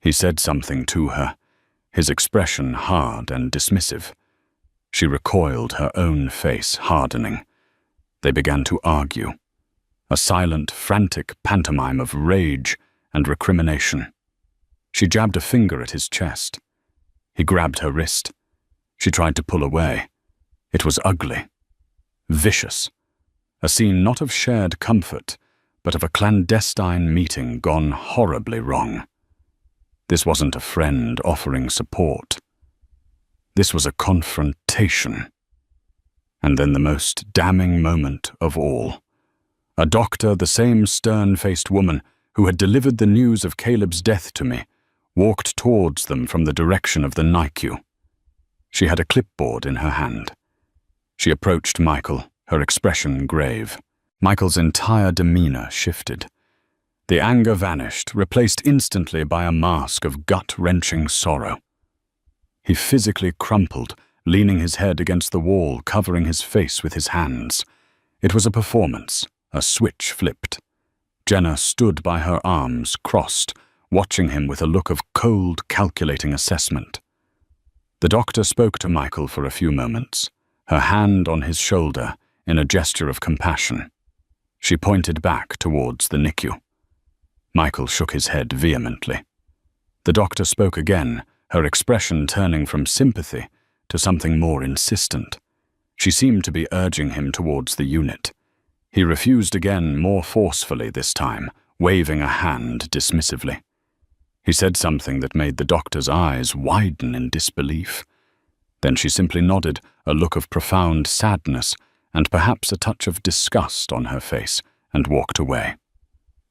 He said something to her, his expression hard and dismissive. She recoiled, her own face hardening. They began to argue, a silent, frantic pantomime of rage and recrimination. She jabbed a finger at his chest. He grabbed her wrist. She tried to pull away. It was ugly, vicious, a scene not of shared comfort, but of a clandestine meeting gone horribly wrong. This wasn't a friend offering support. This was a confrontation. And then the most damning moment of all. A doctor, the same stern-faced woman who had delivered the news of Caleb's death to me, walked towards them from the direction of the NICU. She had a clipboard in her hand. She approached Michael, her expression grave. Michael's entire demeanor shifted. The anger vanished, replaced instantly by a mask of gut-wrenching sorrow. He physically crumpled, leaning his head against the wall, covering his face with his hands. It was a performance, a switch flipped. Jenna stood by her arms crossed, watching him with a look of cold, calculating assessment. The doctor spoke to Michael for a few moments, her hand on his shoulder in a gesture of compassion. She pointed back towards the NICU. Michael shook his head vehemently. The doctor spoke again, her expression turning from sympathy to something more insistent. She seemed to be urging him towards the unit. He refused again, more forcefully this time, waving a hand dismissively. He said something that made the doctor's eyes widen in disbelief. Then she simply nodded, a look of profound sadness and perhaps a touch of disgust on her face, and walked away.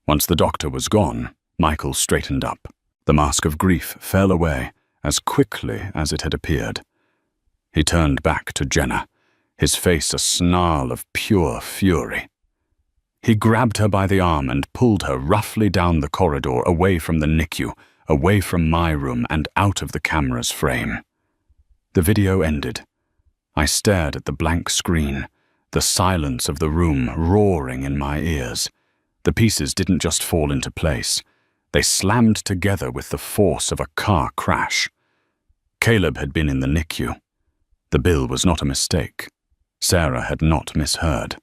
Once the doctor was gone, Michael straightened up. The mask of grief fell away as quickly as it had appeared. He turned back to Jenna, his face a snarl of pure fury. He grabbed her by the arm and pulled her roughly down the corridor, away from the NICU, away from my room and out of the camera's frame. The video ended. I stared at the blank screen, the silence of the room roaring in my ears. The pieces didn't just fall into place. They slammed together with the force of a car crash. Caleb had been in the NICU. The bill was not a mistake. Sarah had not misheard.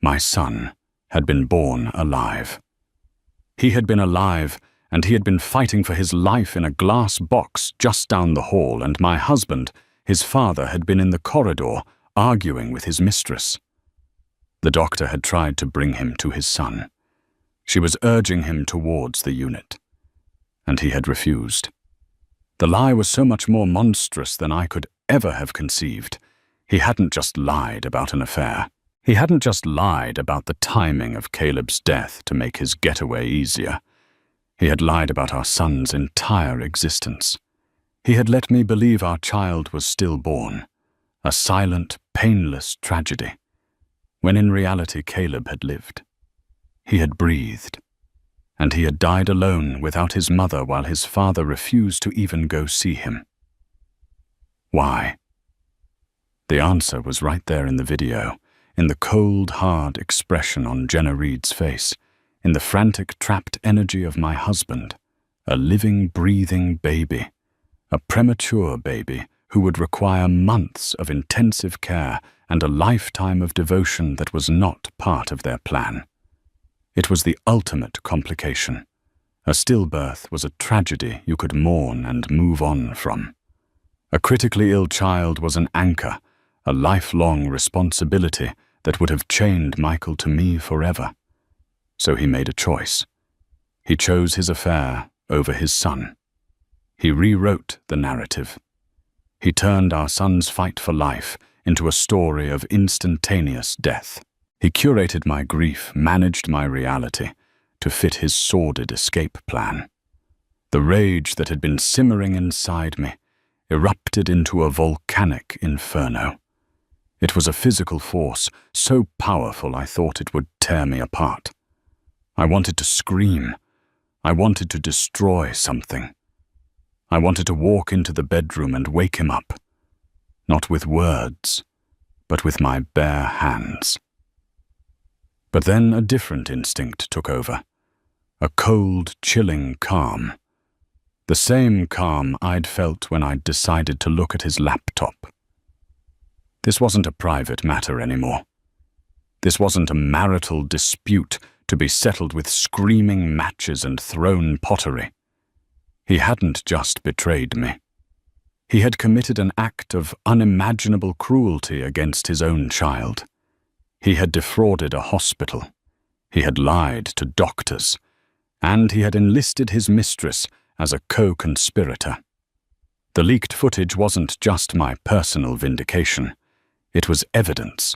My son had been born alive. He had been alive, and he had been fighting for his life in a glass box just down the hall, and my husband, his father, had been in the corridor, arguing with his mistress. The doctor had tried to bring him to his son. She was urging him towards the unit, and he had refused. The lie was so much more monstrous than I could ever have conceived. He hadn't just lied about an affair. He hadn't just lied about the timing of Caleb's death to make his getaway easier. He had lied about our son's entire existence. He had let me believe our child was stillborn, a silent, painless tragedy, when in reality Caleb had lived. He had breathed, and he had died alone without his mother while his father refused to even go see him. Why? The answer was right there in the video, in the cold, hard expression on Jenna Reed's face, in the frantic, trapped energy of my husband, a living, breathing baby, a premature baby who would require months of intensive care and a lifetime of devotion that was not part of their plan. It was the ultimate complication. A stillbirth was a tragedy you could mourn and move on from. A critically ill child was an anchor, a lifelong responsibility that would have chained Michael to me forever. So he made a choice. He chose his affair over his son. He rewrote the narrative. He turned our son's fight for life into a story of instantaneous death. He curated my grief, managed my reality, to fit his sordid escape plan. The rage that had been simmering inside me erupted into a volcanic inferno. It was a physical force, so powerful I thought it would tear me apart. I wanted to scream. I wanted to destroy something. I wanted to walk into the bedroom and wake him up, not with words, but with my bare hands. But then a different instinct took over, a cold, chilling calm. The same calm I'd felt when I'd decided to look at his laptop. This wasn't a private matter anymore. This wasn't a marital dispute to be settled with screaming matches and thrown pottery. He hadn't just betrayed me. He had committed an act of unimaginable cruelty against his own child. He had defrauded a hospital. He had lied to doctors. And he had enlisted his mistress as a co-conspirator. The leaked footage wasn't just my personal vindication. It was evidence.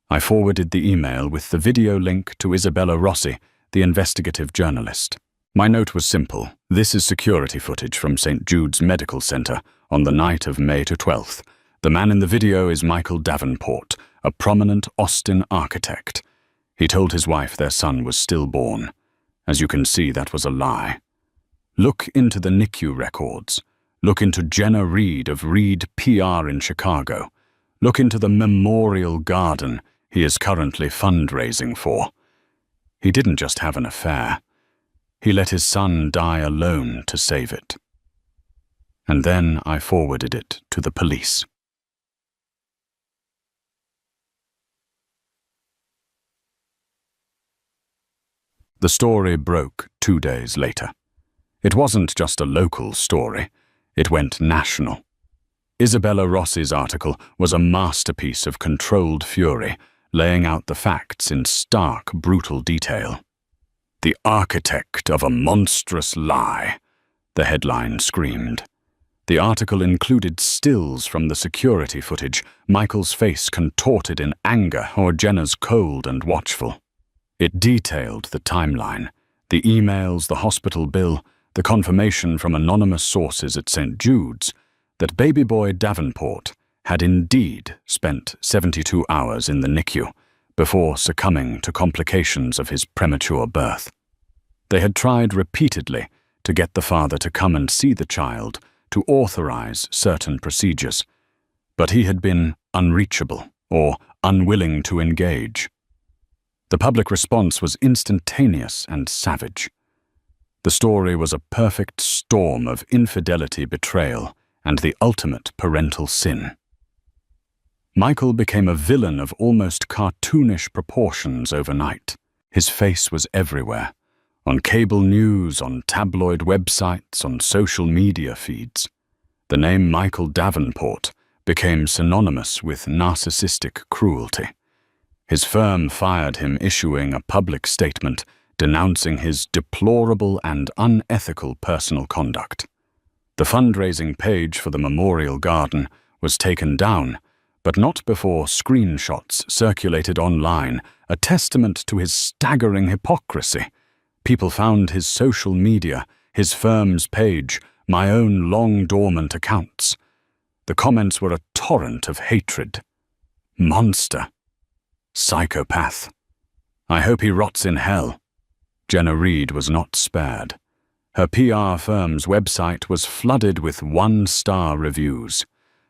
I forwarded the email with the video link to Isabella Rossi, the investigative journalist. My note was simple. This is security footage from St. Jude's Medical Center on the night of May 12th. The man in the video is Michael Davenport, a prominent Austin architect. He told his wife their son was stillborn. As you can see, that was a lie. Look into the NICU records. Look into Jenna Reed of Reed PR in Chicago. Look into the memorial garden he is currently fundraising for. He didn't just have an affair. He let his son die alone to save it. And then I forwarded it to the police. The story broke 2 days later. It wasn't just a local story. It went national. Isabella Rossi's article was a masterpiece of controlled fury, laying out the facts in stark, brutal detail. "The architect of a monstrous lie," the headline screamed. The article included stills from the security footage, Michael's face contorted in anger or Jenna's cold and watchful. It detailed the timeline, the emails, the hospital bill, the confirmation from anonymous sources at St. Jude's that baby boy Davenport had indeed spent 72 hours in the NICU before succumbing to complications of his premature birth. They had tried repeatedly to get the father to come and see the child, to authorize certain procedures, but he had been unreachable or unwilling to engage. The public response was instantaneous and savage. The story was a perfect storm of infidelity, betrayal, and the ultimate parental sin. Michael became a villain of almost cartoonish proportions overnight. His face was everywhere, on cable news, on tabloid websites, on social media feeds. The name Michael Davenport became synonymous with narcissistic cruelty. His firm fired him, issuing a public statement denouncing his deplorable and unethical personal conduct. The fundraising page for the memorial garden was taken down, but not before screenshots circulated online, a testament to his staggering hypocrisy. People found his social media, his firm's page, my own long-dormant accounts. The comments were a torrent of hatred. Monster. Psychopath. I hope he rots in hell. Jenna Reed was not spared. Her PR firm's website was flooded with one-star reviews.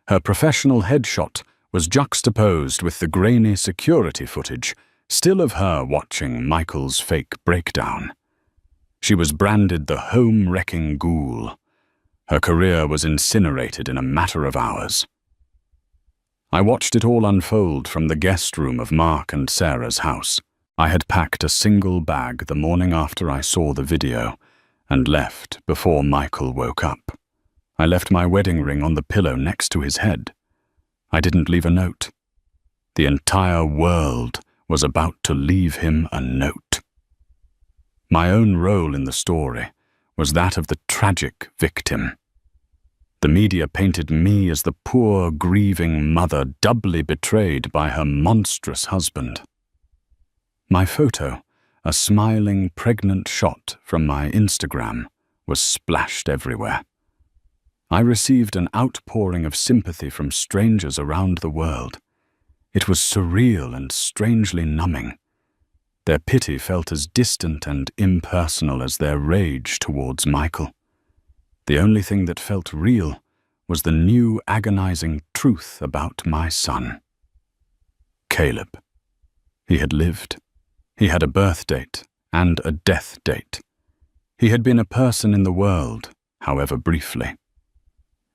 Her professional headshot was juxtaposed with the grainy security footage, still of her watching Michael's fake breakdown. She was branded the home-wrecking ghoul. Her career was incinerated in a matter of hours. I watched it all unfold from the guest room of Mark and Sarah's house. I had packed a single bag the morning after I saw the video and left before Michael woke up. I left my wedding ring on the pillow next to his head. I didn't leave a note. The entire world was about to leave him a note. My own role in the story was that of the tragic victim. The media painted me as the poor, grieving mother doubly betrayed by her monstrous husband. My photo, a smiling, pregnant shot from my Instagram, was splashed everywhere. I received an outpouring of sympathy from strangers around the world. It was surreal and strangely numbing. Their pity felt as distant and impersonal as their rage towards Michael. The only thing that felt real was the new agonizing truth about my son. Caleb. He had lived. He had a birth date and a death date. He had been a person in the world, however briefly.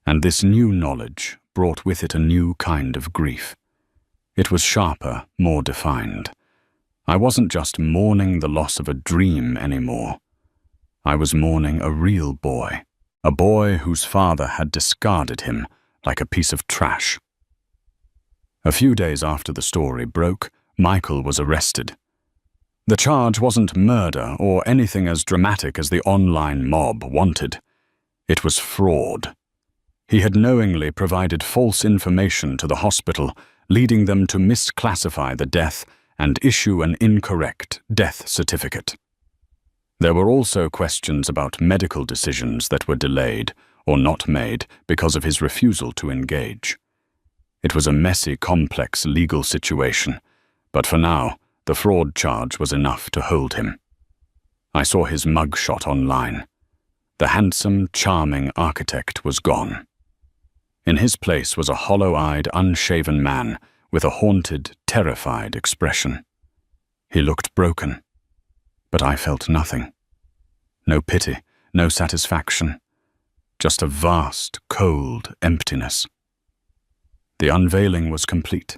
And this new knowledge brought with it a new kind of grief. It was sharper, more defined. I wasn't just mourning the loss of a dream anymore. I was mourning a real boy, a boy whose father had discarded him like a piece of trash. A few days after the story broke, Michael was arrested. The charge wasn't murder or anything as dramatic as the online mob wanted. It was fraud. He had knowingly provided false information to the hospital, leading them to misclassify the death and issue an incorrect death certificate. There were also questions about medical decisions that were delayed or not made because of his refusal to engage. It was a messy, complex legal situation, but for now, the fraud charge was enough to hold him. I saw his mugshot online. The handsome, charming architect was gone. In his place was a hollow-eyed, unshaven man with a haunted, terrified expression. He looked broken, but I felt nothing. No pity, no satisfaction, just a vast, cold emptiness. The unveiling was complete.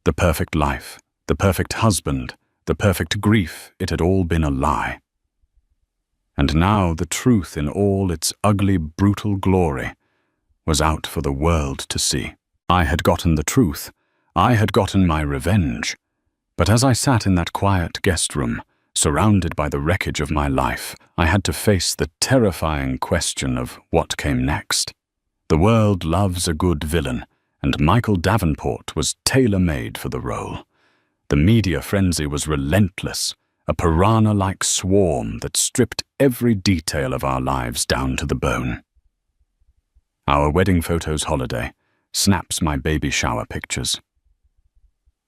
The perfect life, the perfect husband, the perfect grief, it had all been a lie. And now the truth in all its ugly, brutal glory was out for the world to see. I had gotten the truth. I had gotten my revenge. But as I sat in that quiet guest room, surrounded by the wreckage of my life, I had to face the terrifying question of what came next. The world loves a good villain, and Michael Davenport was tailor-made for the role. The media frenzy was relentless, a piranha-like swarm that stripped every detail of our lives down to the bone. Our wedding photos holiday, snaps my baby shower pictures.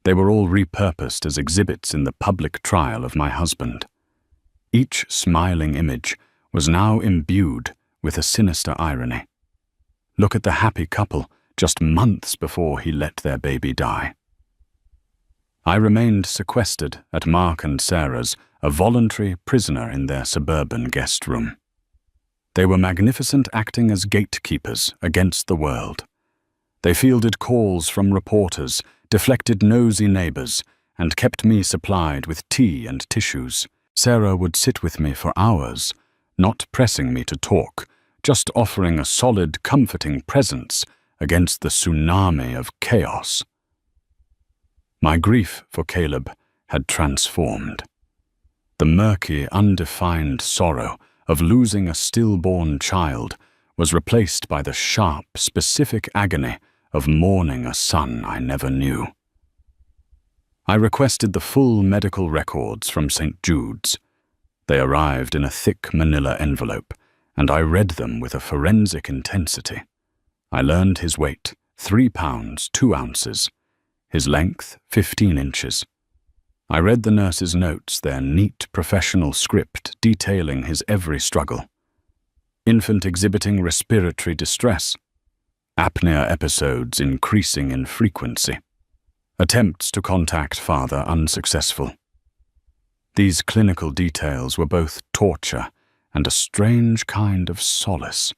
They were all repurposed as exhibits in the public trial of my husband. Each smiling image was now imbued with a sinister irony. Look at the happy couple just months before he let their baby die. I remained sequestered at Mark and Sarah's, a voluntary prisoner in their suburban guest room. They were magnificent, acting as gatekeepers against the world. They fielded calls from reporters, deflected nosy neighbors, and kept me supplied with tea and tissues. Sarah would sit with me for hours, not pressing me to talk, just offering a solid, comforting presence against the tsunami of chaos. My grief for Caleb had transformed. The murky, undefined sorrow of losing a stillborn child was replaced by the sharp, specific agony of mourning a son I never knew. I requested the full medical records from St. Jude's. They arrived in a thick manila envelope, and I read them with a forensic intensity. I learned his weight, 3 pounds, 2 ounces. His length, 15 inches. I read the nurse's notes, their neat professional script detailing his every struggle. Infant exhibiting respiratory distress. Apnea episodes increasing in frequency. Attempts to contact father unsuccessful. These clinical details were both torture and a strange kind of solace.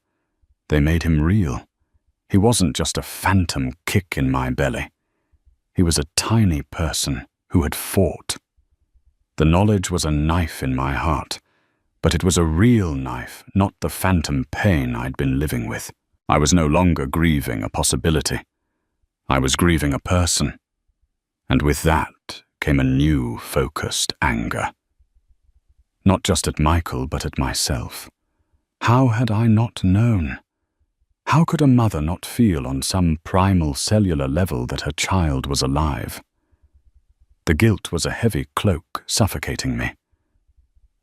They made him real. He wasn't just a phantom kick in my belly. He was a tiny person who had fought. The knowledge was a knife in my heart, but it was a real knife, not the phantom pain I'd been living with. I was no longer grieving a possibility. I was grieving a person. And with that came a new, focused anger. Not just at Michael, but at myself. How had I not known? How could a mother not feel on some primal cellular level that her child was alive? The guilt was a heavy cloak suffocating me.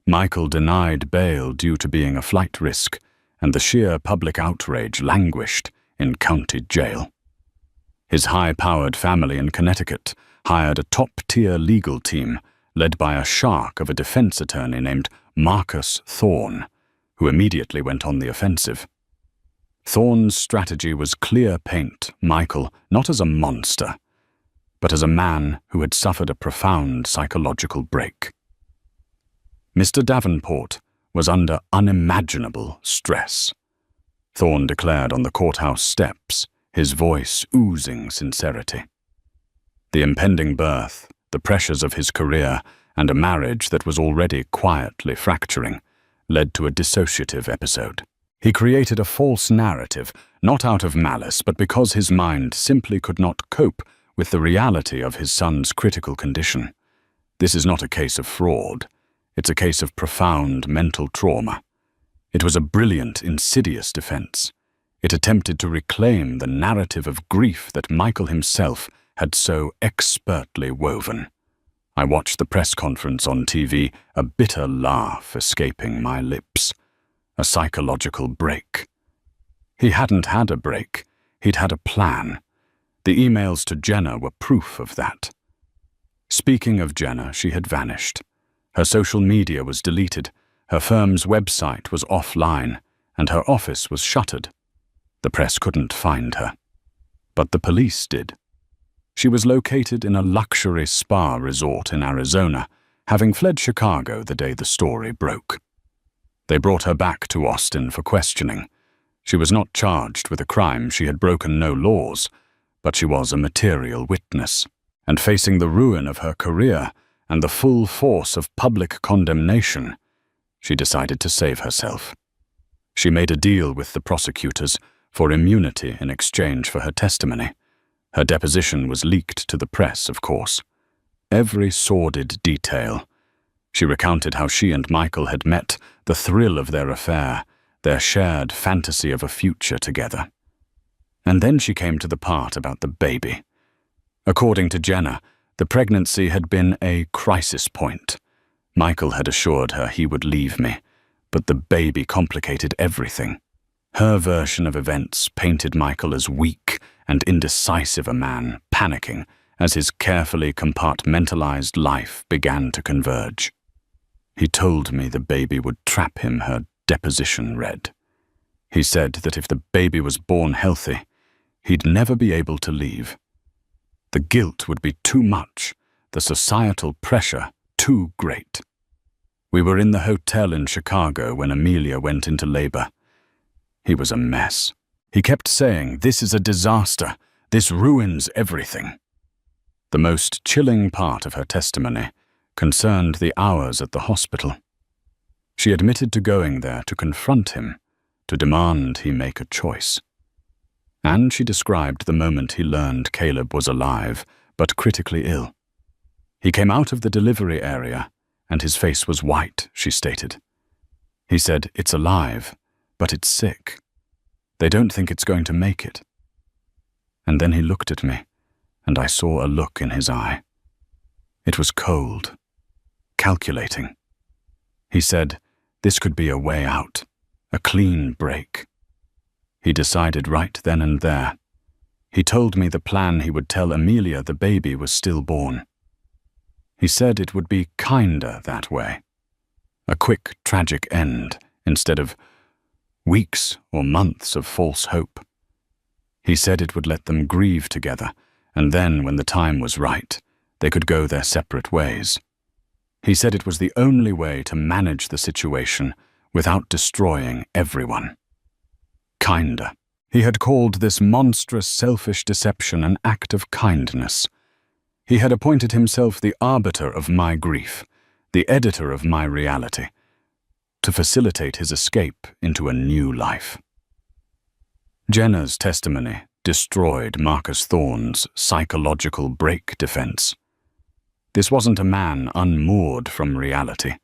Michael denied bail due to being a flight risk, and the sheer public outrage languished in county jail. His high-powered family in Connecticut hired a top-tier legal team led by a shark of a defense attorney named Marcus Thorne, who immediately went on the offensive. Thorne's strategy was clear paint Michael not as a monster, but as a man who had suffered a profound psychological break. Mr. Davenport was under unimaginable stress. Thorne declared on the courthouse steps, his voice oozing sincerity. The impending birth, the pressures of his career, and a marriage that was already quietly fracturing led to a dissociative episode. He created a false narrative, not out of malice, but because his mind simply could not cope with the reality of his son's critical condition. This is not a case of fraud. It's a case of profound mental trauma. It was a brilliant, insidious defense. It attempted to reclaim the narrative of grief that Michael himself had so expertly woven. I watched the press conference on TV, a bitter laugh escaping my lips. A psychological break. He hadn't had a break. He'd had a plan. The emails to Jenna were proof of that. Speaking of Jenna, she had vanished. Her social media was deleted, her firm's website was offline, and her office was shuttered. The press couldn't find her. But the police did. She was located in a luxury spa resort in Arizona, having fled Chicago the day the story broke. They brought her back to Austin for questioning. She was not charged with a crime, she had broken no laws, but she was a material witness, and facing the ruin of her career and the full force of public condemnation, she decided to save herself. She made a deal with the prosecutors for immunity in exchange for her testimony. Her deposition was leaked to the press, of course. Every sordid detail. She recounted how she and Michael had met, the thrill of their affair, their shared fantasy of a future together. And then she came to the part about the baby. According to Jenna, the pregnancy had been a crisis point. Michael had assured her he would leave me, but the baby complicated everything. Her version of events painted Michael as weak and indecisive a man, panicking as his carefully compartmentalized life began to converge. He told me the baby would trap him, her deposition read. He said that if the baby was born healthy, he'd never be able to leave. The guilt would be too much, the societal pressure too great. We were in the hotel in Chicago when Amelia went into labor. He was a mess. He kept saying, "This is a disaster. This ruins everything." The most chilling part of her testimony concerned the hours at the hospital. She admitted to going there to confront him, to demand he make a choice. And she described the moment he learned Caleb was alive, but critically ill. He came out of the delivery area, and his face was white, she stated. He said, "It's alive, but it's sick. They don't think it's going to make it." And then he looked at me, and I saw a look in his eye. It was cold, calculating. He said, this could be a way out, a clean break. He decided right then and there. He told me the plan he would tell Amelia the baby was stillborn. He said it would be kinder that way. A quick, tragic end instead of weeks or months of false hope. He said it would let them grieve together, and then, when the time was right, they could go their separate ways. He said it was the only way to manage the situation without destroying everyone. Kinder. He had called this monstrous selfish deception an act of kindness. He had appointed himself the arbiter of my grief, the editor of my reality, to facilitate his escape into a new life. Jenna's testimony destroyed Marcus Thorne's psychological break defense. This wasn't a man unmoored from reality.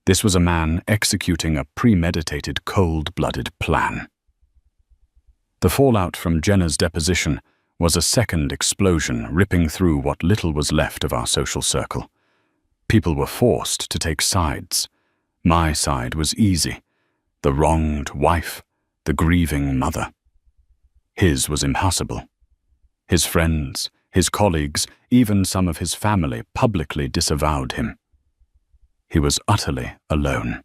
This was a man executing a premeditated, cold-blooded plan. The fallout from Jenna's deposition was a second explosion ripping through what little was left of our social circle. People were forced to take sides. My side was easy: the wronged wife, the grieving mother. His was impossible. His friends, his colleagues, even some of his family publicly disavowed him. He was utterly alone.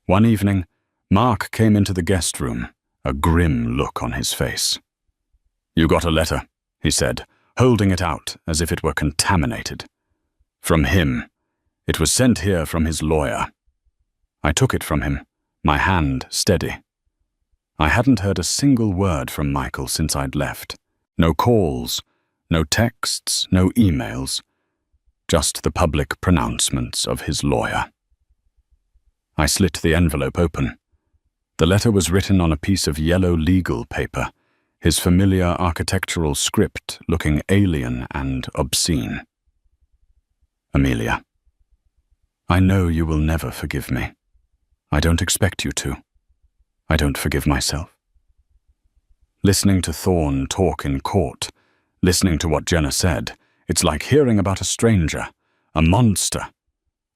One evening, Mark came into the guest room, a grim look on his face. "You got a letter," he said, holding it out as if it were contaminated. "From him. It was sent here from his lawyer." I took it from him, my hand steady. I hadn't heard a single word from Michael since I'd left. No calls, no texts, no emails. Just the public pronouncements of his lawyer. I slit the envelope open. The letter was written on a piece of yellow legal paper, his familiar architectural script looking alien and obscene. "Amelia, I know you will never forgive me. I don't expect you to. I don't forgive myself." Listening to Thorne talk in court, listening to what Jenna said, it's like hearing about a stranger, a monster.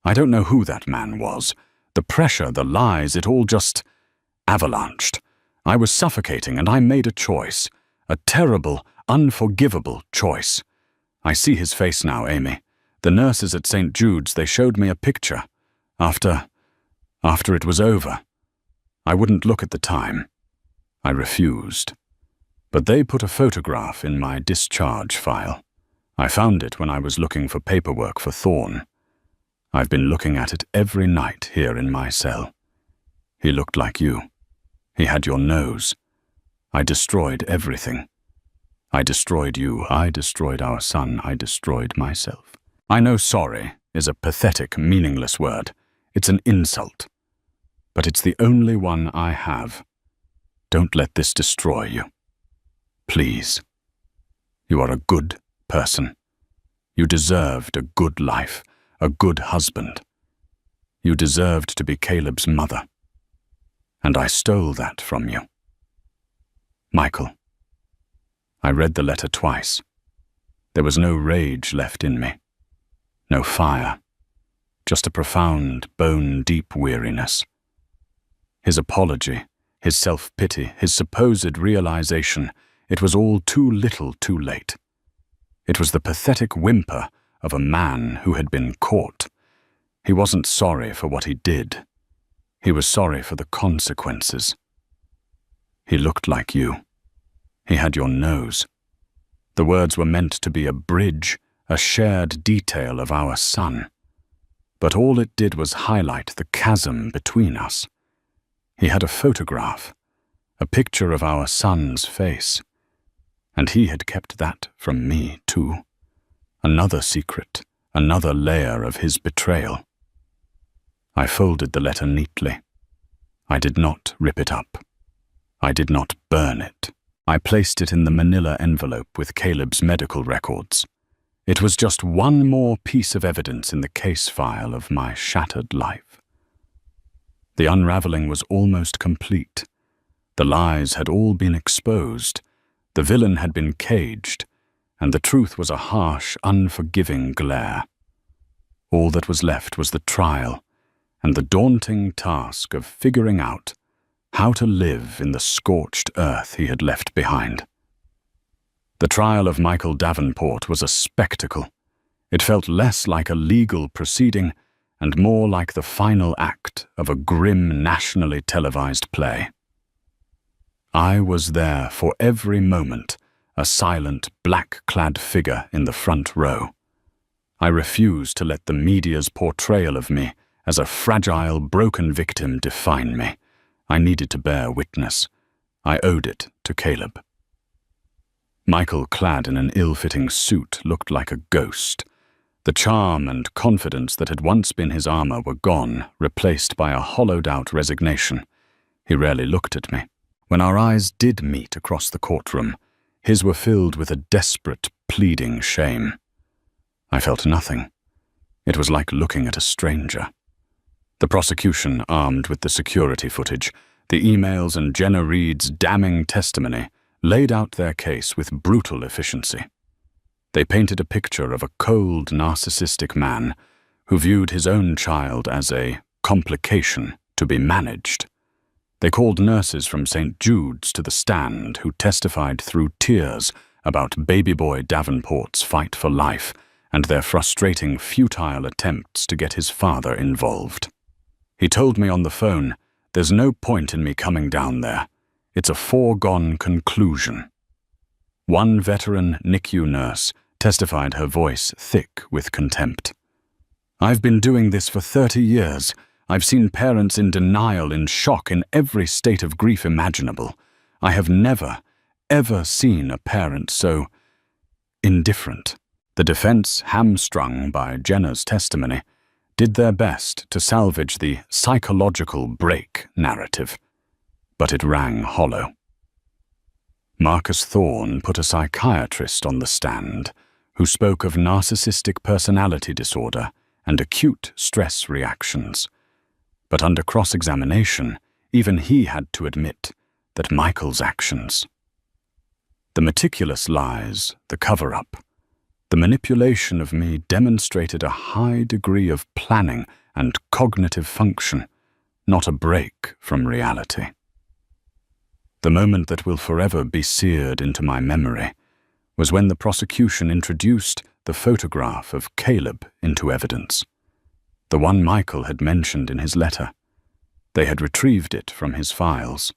I don't know who that man was. The pressure, the lies, it all just avalanched. I was suffocating and I made a choice. A terrible, unforgivable choice. I see his face now, Amy. The nurses at St. Jude's, they showed me a picture. After it was over. I wouldn't look at the time. I refused. But they put a photograph in my discharge file. I found it when I was looking for paperwork for Thorne. I've been looking at it every night here in my cell. He looked like you. He had your nose. I destroyed everything. I destroyed you. I destroyed our son. I destroyed myself. I know sorry is a pathetic, meaningless word. It's an insult. But it's the only one I have. Don't let this destroy you. Please. You are a good person. You deserved a good life, a good husband. You deserved to be Caleb's mother. And I stole that from you. Michael. I read the letter twice. There was no rage left in me. No fire. Just a profound, bone-deep weariness. His apology, his self-pity, his supposed realization, it was all too little too late. It was the pathetic whimper of a man who had been caught. He wasn't sorry for what he did. He was sorry for the consequences. He looked like you. He had your nose. The words were meant to be a bridge, a shared detail of our son. But all it did was highlight the chasm between us. He had a photograph, a picture of our son's face. And he had kept that from me, too. Another secret, another layer of his betrayal. I folded the letter neatly. I did not rip it up. I did not burn it. I placed it in the manila envelope with Caleb's medical records. It was just one more piece of evidence in the case file of my shattered life. The unraveling was almost complete. The lies had all been exposed. The villain had been caged, and the truth was a harsh, unforgiving glare. All that was left was the trial, and the daunting task of figuring out how to live in the scorched earth he had left behind. The trial of Michael Davenport was a spectacle. It felt less like a legal proceeding and more like the final act of a grim nationally televised play. I was there for every moment, a silent, black-clad figure in the front row. I refused to let the media's portrayal of me as a fragile, broken victim define me. I needed to bear witness. I owed it to Caleb. Michael, clad in an ill-fitting suit, looked like a ghost. The charm and confidence that had once been his armor were gone, replaced by a hollowed-out resignation. He rarely looked at me. When our eyes did meet across the courtroom, his were filled with a desperate, pleading shame. I felt nothing. It was like looking at a stranger. The prosecution, armed with the security footage, the emails and Jenna Reed's damning testimony, laid out their case with brutal efficiency. They painted a picture of a cold, narcissistic man who viewed his own child as a complication to be managed. They called nurses from St. Jude's to the stand who testified through tears about baby boy Davenport's fight for life and their frustrating, futile attempts to get his father involved. He told me on the phone, "There's no point in me coming down there. It's a foregone conclusion." One veteran NICU nurse testified, her voice thick with contempt. "I've been doing this for 30 years. I've seen parents in denial, in shock, in every state of grief imaginable. I have never, ever seen a parent so indifferent." The defense, hamstrung by Jenna's testimony, did their best to salvage the psychological break narrative, but it rang hollow. Marcus Thorne put a psychiatrist on the stand who spoke of narcissistic personality disorder and acute stress reactions. But under cross-examination, even he had to admit that Michael's actions, the meticulous lies, the cover-up, the manipulation of me demonstrated a high degree of planning and cognitive function, not a break from reality. The moment that will forever be seared into my memory was when the prosecution introduced the photograph of Caleb into evidence, the one Michael had mentioned in his letter. They had retrieved it from his files.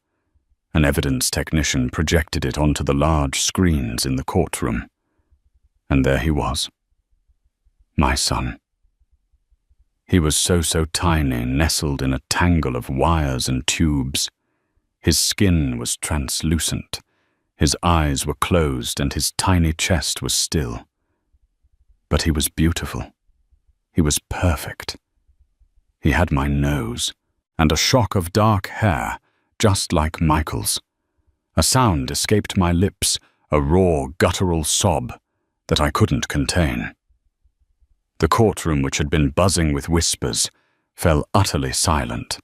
An evidence technician projected it onto the large screens in the courtroom. And there he was, my son. He was so tiny, nestled in a tangle of wires and tubes. His skin was translucent, his eyes were closed, and his tiny chest was still. But he was beautiful. He was perfect. He had my nose, and a shock of dark hair, just like Michael's. A sound escaped my lips, a raw, guttural sob that I couldn't contain. The courtroom, which had been buzzing with whispers, fell utterly silent.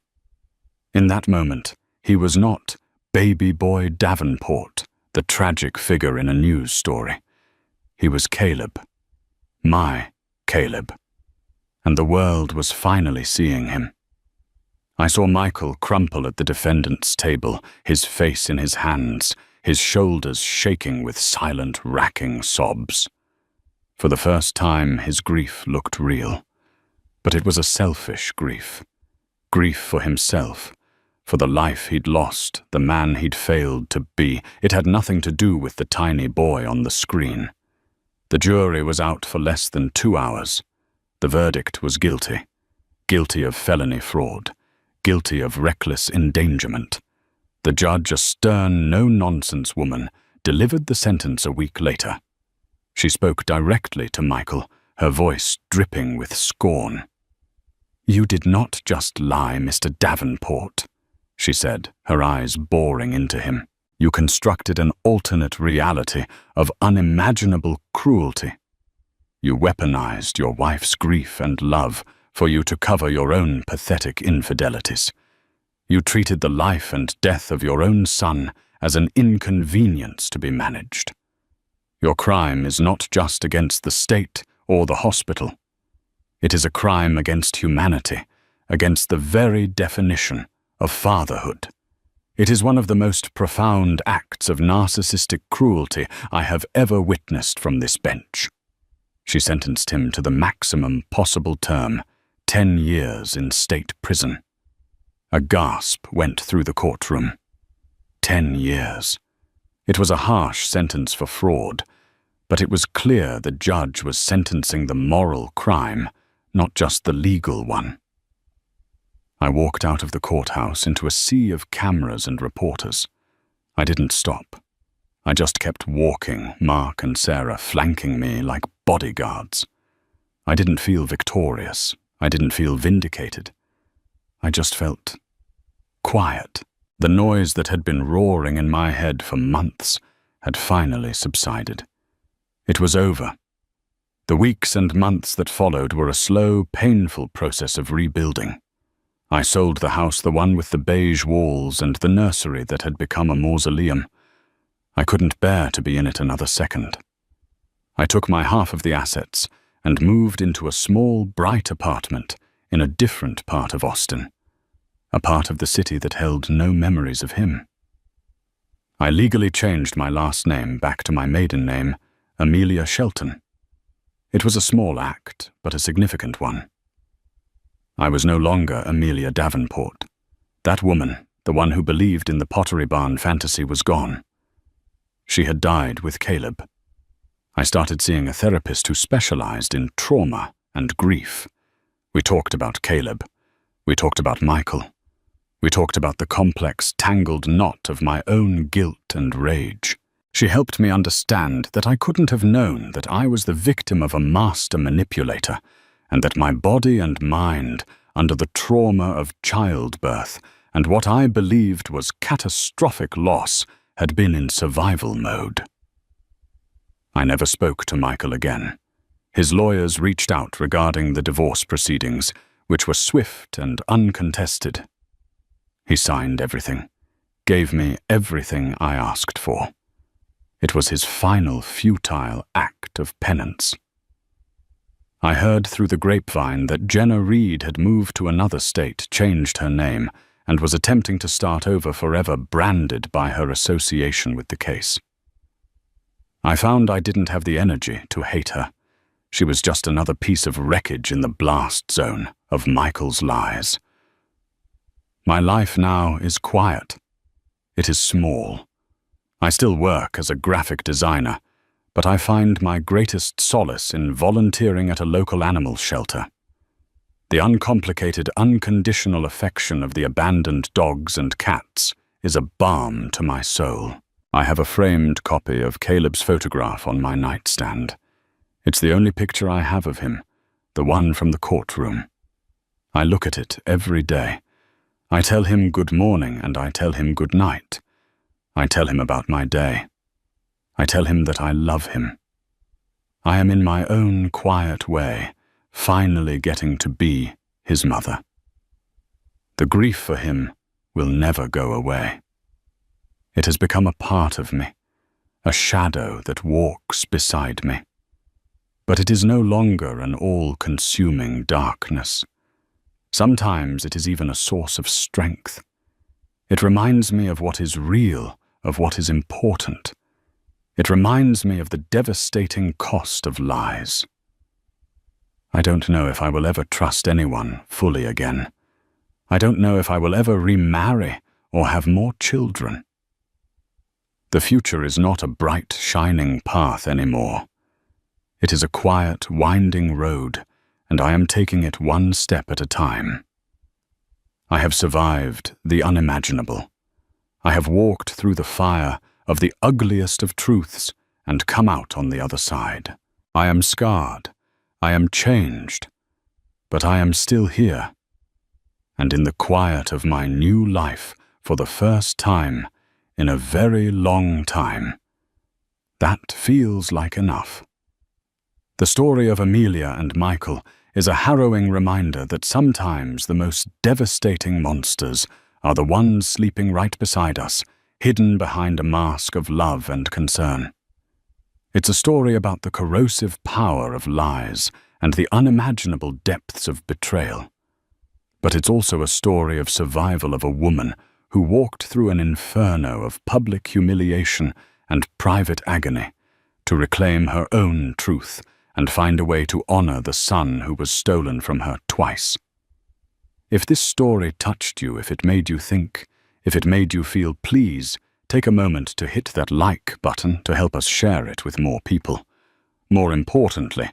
In that moment, he was not baby boy Davenport, the tragic figure in a news story. He was Caleb, my Caleb, and the world was finally seeing him. I saw Michael crumple at the defendant's table, his face in his hands, his shoulders shaking with silent, racking sobs. For the first time, his grief looked real, but it was a selfish grief. Grief for himself, for the life he'd lost, the man he'd failed to be. It had nothing to do with the tiny boy on the screen. The jury was out for less than 2 hours. The verdict was guilty. Guilty of felony fraud. Guilty of reckless endangerment. The judge, a stern, no-nonsense woman, delivered the sentence a week later. She spoke directly to Michael, her voice dripping with scorn. "You did not just lie, Mr. Davenport," she said, her eyes boring into him. "You constructed an alternate reality of unimaginable cruelty. You weaponized your wife's grief and love for you to cover your own pathetic infidelities. You treated the life and death of your own son as an inconvenience to be managed. Your crime is not just against the state or the hospital. It is a crime against humanity, against the very definition of fatherhood. It is one of the most profound acts of narcissistic cruelty I have ever witnessed from this bench. She sentenced him to the maximum possible term, 10 years in state prison. A gasp went through the courtroom. 10 years. It was a harsh sentence for fraud, but it was clear the judge was sentencing the moral crime, not just the legal one. I walked out of the courthouse into a sea of cameras and reporters. I didn't stop. I just kept walking, Mark and Sarah flanking me like bodyguards. I didn't feel victorious. I didn't feel vindicated. I just felt quiet. The noise that had been roaring in my head for months had finally subsided. It was over. The weeks and months that followed were a slow, painful process of rebuilding. I sold the house, the one with the beige walls, and the nursery that had become a mausoleum. I couldn't bear to be in it another second. I took my half of the assets and moved into a small, bright apartment in a different part of Austin, a part of the city that held no memories of him. I legally changed my last name back to my maiden name, Amelia Shelton. It was a small act, but a significant one. I was no longer Amelia Davenport. That woman, the one who believed in the Pottery Barn fantasy, was gone. She had died with Caleb. I started seeing a therapist who specialized in trauma and grief. We talked about Caleb. We talked about Michael. We talked about the complex, tangled knot of my own guilt and rage. She helped me understand that I couldn't have known that I was the victim of a master manipulator, and that my body and mind, under the trauma of childbirth and what I believed was catastrophic loss, had been in survival mode. I never spoke to Michael again. His lawyers reached out regarding the divorce proceedings, which were swift and uncontested. He signed everything, gave me everything I asked for. It was his final futile act of penance. I heard through the grapevine that Jenna Reed had moved to another state, changed her name, and was attempting to start over forever, branded by her association with the case. I found I didn't have the energy to hate her. She was just another piece of wreckage in the blast zone of Michael's lies. My life now is quiet. It is small. I still work as a graphic designer, but I find my greatest solace in volunteering at a local animal shelter. The uncomplicated, unconditional affection of the abandoned dogs and cats is a balm to my soul. I have a framed copy of Caleb's photograph on my nightstand. It's the only picture I have of him, the one from the courtroom. I look at it every day. I tell him good morning and I tell him good night. I tell him about my day. I tell him that I love him. I am in my own quiet way, finally getting to be his mother. The grief for him will never go away. It has become a part of me, a shadow that walks beside me. But it is no longer an all-consuming darkness. Sometimes it is even a source of strength. It reminds me of what is real, of what is important. It reminds me of the devastating cost of lies. I don't know if I will ever trust anyone fully again. I don't know if I will ever remarry or have more children. The future is not a bright, shining path anymore. It is a quiet, winding road, and I am taking it one step at a time. I have survived the unimaginable. I have walked through the fire of the ugliest of truths and come out on the other side. I am scarred. I am changed. But I am still here. And in the quiet of my new life, for the first time in a very long time, that feels like enough. The story of Amelia and Michael is a harrowing reminder that sometimes the most devastating monsters are the ones sleeping right beside us, hidden behind a mask of love and concern. It's a story about the corrosive power of lies and the unimaginable depths of betrayal. But it's also a story of survival of a woman who walked through an inferno of public humiliation and private agony to reclaim her own truth and find a way to honor the son who was stolen from her twice. If this story touched you, if it made you think, if it made you feel, please take a moment to hit that like button to help us share it with more people. More importantly,